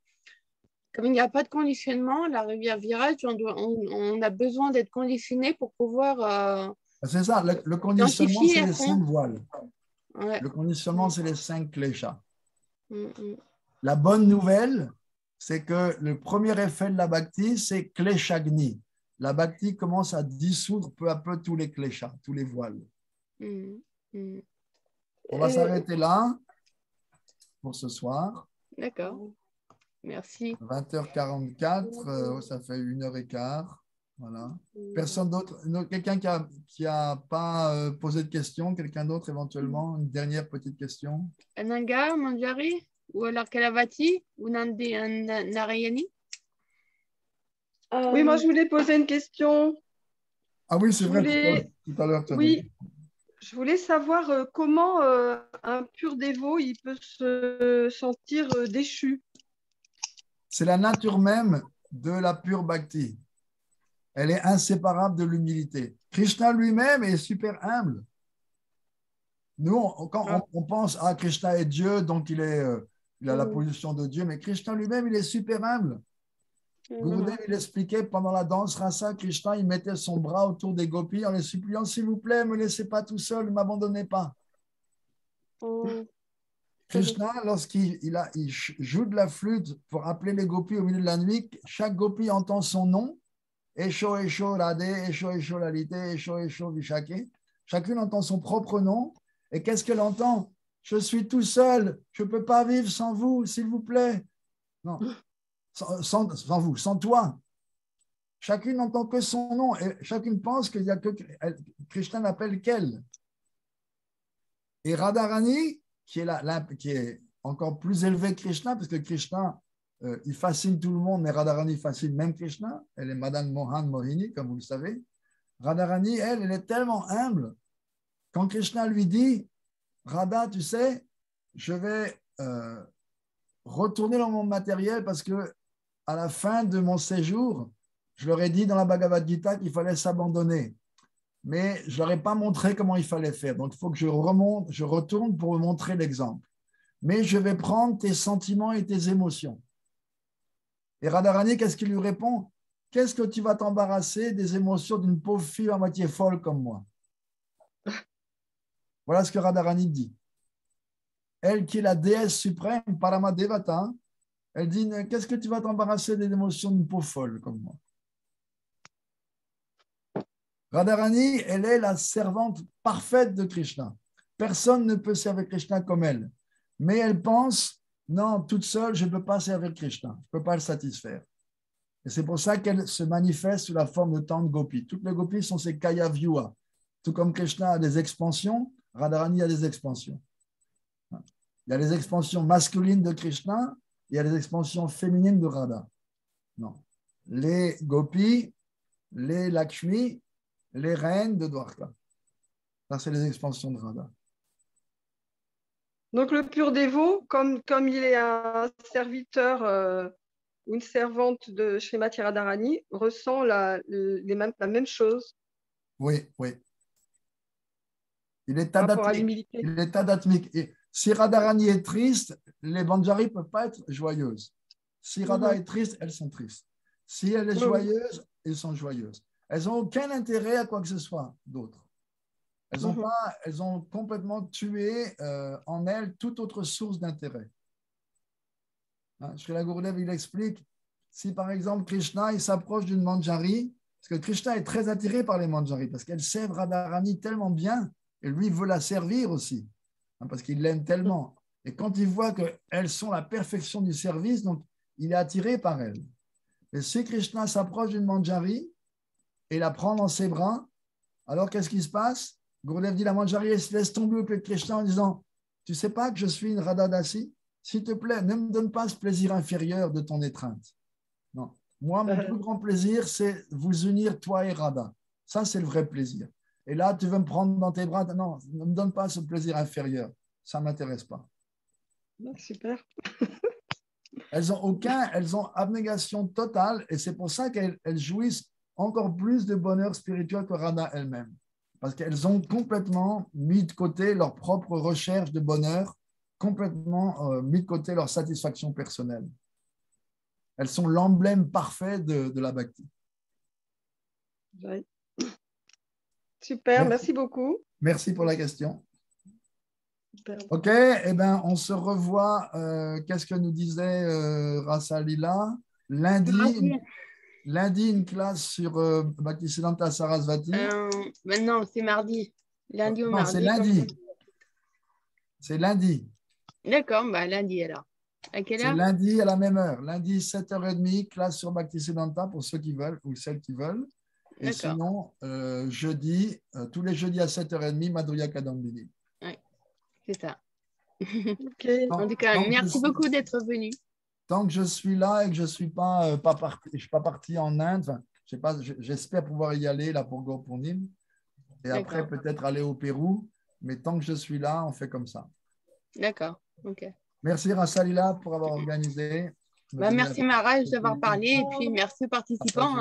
comme il n'y a pas de conditionnement, la rivière Viraj, on a besoin d'être conditionné pour pouvoir... c'est ça, le conditionnement, c'est les 5 voiles. Ouais. Le conditionnement, c'est les 5 kleshas. La bonne nouvelle, c'est que le premier effet de la bhakti, c'est kleshagni. La bhakti commence à dissoudre peu à peu tous les kleshas, tous les voiles. On va s'arrêter là pour ce soir. D'accord. Merci. 20h44, ça fait 1h15. Voilà. Personne d'autre, quelqu'un qui a pas posé de questions, quelqu'un d'autre éventuellement, une dernière petite question. Ananga, Manjari, ou alors Kalavati, ou Narayani? Oui, moi je voulais poser une question. Ah oui, c'est vrai, tout à l'heure. Oui, je voulais savoir comment un pur dévot il peut se sentir déchu. C'est la nature même de la pure bhakti. Elle est inséparable de l'humilité. Krishna lui-même est super humble. Nous, quand on pense à Krishna est Dieu, donc il a la position de Dieu, mais Krishna lui-même, il est super humble. Gurudev, il expliquait pendant la danse rasa, Krishna, il mettait son bras autour des gopis en les suppliant, s'il vous plaît, ne me laissez pas tout seul, ne m'abandonnez pas. Krishna, lorsqu'il joue de la flûte pour appeler les gopis au milieu de la nuit, chaque gopi entend son nom, Esho, Esho, Radhe, Esho, Esho, Lalite, Esho, Esho, Vishake. Chacune entend son propre nom Et qu'est-ce qu'elle entend? Je suis tout seul, je ne peux pas vivre sans vous, s'il vous plaît. Non, sans vous, sans toi. Chacune n'entend que son nom et chacune pense qu'il y a que Krishna n'appelle qu'elle. Et Radharani, qui est encore plus élevé que Krishna, parce que Krishna, il fascine tout le monde, mais Radharani fascine même Krishna. Elle est Madame Mohan Mohini, comme vous le savez. Radharani, elle est tellement humble. Quand Krishna lui dit, Radha, tu sais, je vais retourner dans mon matériel parce que à la fin de mon séjour, je leur ai dit dans la Bhagavad Gita qu'il fallait s'abandonner. Mais je ne leur ai pas montré comment il fallait faire. Donc, il faut que je retourne pour me montrer l'exemple. Mais je vais prendre tes sentiments et tes émotions. Et Radharani, qu'est-ce qu'il lui répond? Qu'est-ce que tu vas t'embarrasser des émotions d'une pauvre fille à moitié folle comme moi? Voilà ce que Radharani dit. Elle qui est la déesse suprême, Paramadevata, elle dit, qu'est-ce que tu vas t'embarrasser des émotions d'une pauvre folle comme moi? Radharani, elle est la servante parfaite de Krishna. Personne ne peut servir Krishna comme elle. Mais elle pense, non, toute seule, je ne peux pas servir Krishna. Je ne peux pas le satisfaire. Et c'est pour ça qu'elle se manifeste sous la forme de tant de gopis. Toutes les gopis sont ces kaya vyuha. Tout comme Krishna a des expansions, Radharani a des expansions. Il y a les expansions masculines de Krishna, il y a les expansions féminines de Radha. Non. Les gopis, les Lakshmi, les reines de Dwarka. Ça, c'est les expansions de Radha. Donc, le pur dévot, comme il est un serviteur ou une servante de Srimati Radharani, ressent la même chose. Oui, oui. Il est Par rapport à l'humilité. Il est tadatmique. Et si Radharani est triste, les Banjari ne peuvent pas être joyeuses. Si Radha est triste, elles sont tristes. Si elle est joyeuse, elles sont joyeuses. Elles n'ont aucun intérêt à quoi que ce soit d'autre. Elles ont complètement tué en elles toute autre source d'intérêt. Srila Gurudev, il explique, si par exemple Krishna il s'approche d'une Manjari, parce que Krishna est très attiré par les Manjari, parce qu'elles servent Radharani tellement bien, et lui veut la servir aussi, parce qu'il l'aime tellement. Et quand il voit qu'elles sont la perfection du service, donc il est attiré par elles. Et si Krishna s'approche d'une Manjari et la prend dans ses bras, alors qu'est-ce qui se passe? Gurudev dit, la Manjari, elle se laisse tomber auprès de Krishna en disant, tu ne sais pas que je suis une Radha Dasi? S'il te plaît, ne me donne pas ce plaisir inférieur de ton étreinte. Non. Moi, mon plus grand plaisir, c'est vous unir, toi et Radha. Ça, c'est le vrai plaisir. Et là, tu veux me prendre dans tes bras? Non, ne me donne pas ce plaisir inférieur. Ça ne m'intéresse pas. Super. Elles ont abnégation totale et c'est pour ça qu'elles jouissent encore plus de bonheur spirituel que Radha elle-même. Parce qu'elles ont complètement mis de côté leur propre recherche de bonheur, complètement mis de côté leur satisfaction personnelle. Elles sont l'emblème parfait de la bhakti. Oui. Super, merci beaucoup. Merci pour la question. Super. Ok, eh ben, on se revoit. Qu'est-ce que nous disait Rasalila? Lundi, une classe sur Bhaktisiddhanta Sarasvati. Non, c'est mardi. Lundi ou non, mardi. c'est lundi. C'est lundi. D'accord, bah lundi alors. À quelle heure? C'est lundi à la même heure. Lundi, 7h30, classe sur Bhaktisiddhanta pour ceux qui veulent ou celles qui veulent. Et sinon, jeudi, tous les jeudis à 7h30, Madhurya Kadambini. Oui, c'est ça. Okay. En tout cas, merci beaucoup d'être venu. Tant que je suis là et que je ne suis pas parti en Inde, enfin, je sais pas, j'espère pouvoir y aller là pour Gopurnam. Et après, peut-être aller au Pérou. Mais tant que je suis là, on fait comme ça. D'accord, ok. Merci Rasalila pour avoir organisé. Merci Maharaj d'avoir parlé et puis merci aux participants.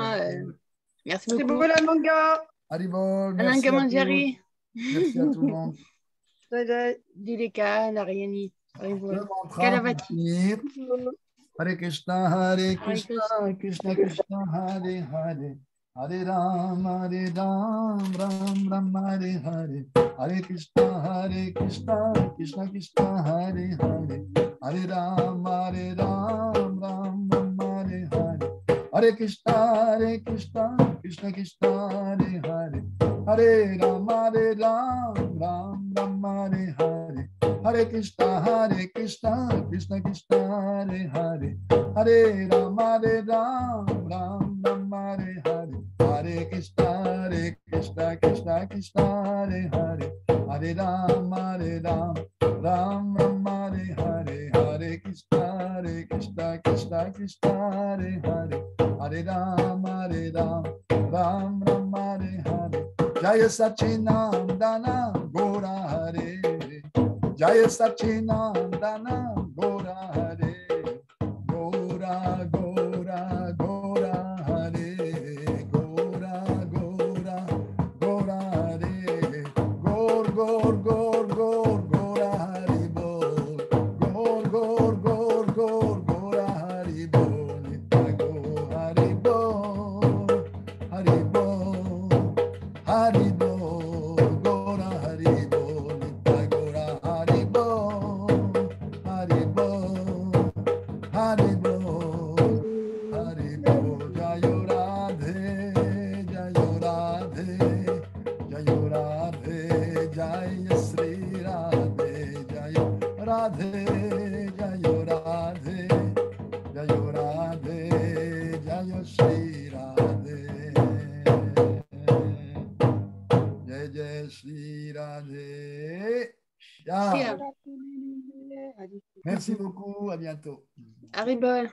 Merci beaucoup. C'est beau la manga. Haribol, merci à Manjari. Merci à tout le monde. Dileka, Narayani. Kalavati. Hare Krishna, Hare Krishna, Krishna Krishna, Hare Hare. Hare Ram, Ram Ram, Hare Hare. Hare Krishna, Krishna Krishna, Hare Hare. Hare Ram, Ram Ram, Hare Hare. Hare Krishna, Krishna Krishna, Hare Hare, Hare Rama, Ram Rama, Hare Hare, Hare Krishna, Krishna Krishna, Hare Hare, Hare Rama, Ram Rama, Hare Hare, Hare Krishna, Krishna Krishna, Hare Hare, Hare Rama, Ram Rama, Hare Hare, Hare Krishna, Krishna Krishna, Hare Hare, Hare Rama, Ram Rama, Hare Hare, Jaya Sachinandana, Gora Hare, Jaya Sachinandana, Gora Hare, Gora, Gora, Gora Hare, Gora, Gora, Gora Hare, Gor, Gor, Gor, Gor, Gora Hare Bol, Gor, Gor, Gor, Gor, Gora Hare Bol, Nitya Go Hare Bol, Hare Bol, Hare Bol, Gora Hare Bol, Nitya Gora Hare Bol, Hare Bol, Hare Bol, Hare Bol, Jayo Radhe, Jayo Radhe, Jayo Radhe, Jaya Sri Radhe, Jayo Radhe, Jayo Radhe, Jayo Radhe, Jayo Sri Radhe, Jai Jai Sri Radhe. Shyam. Shyam. Merci beaucoup, à bientôt. Haribol.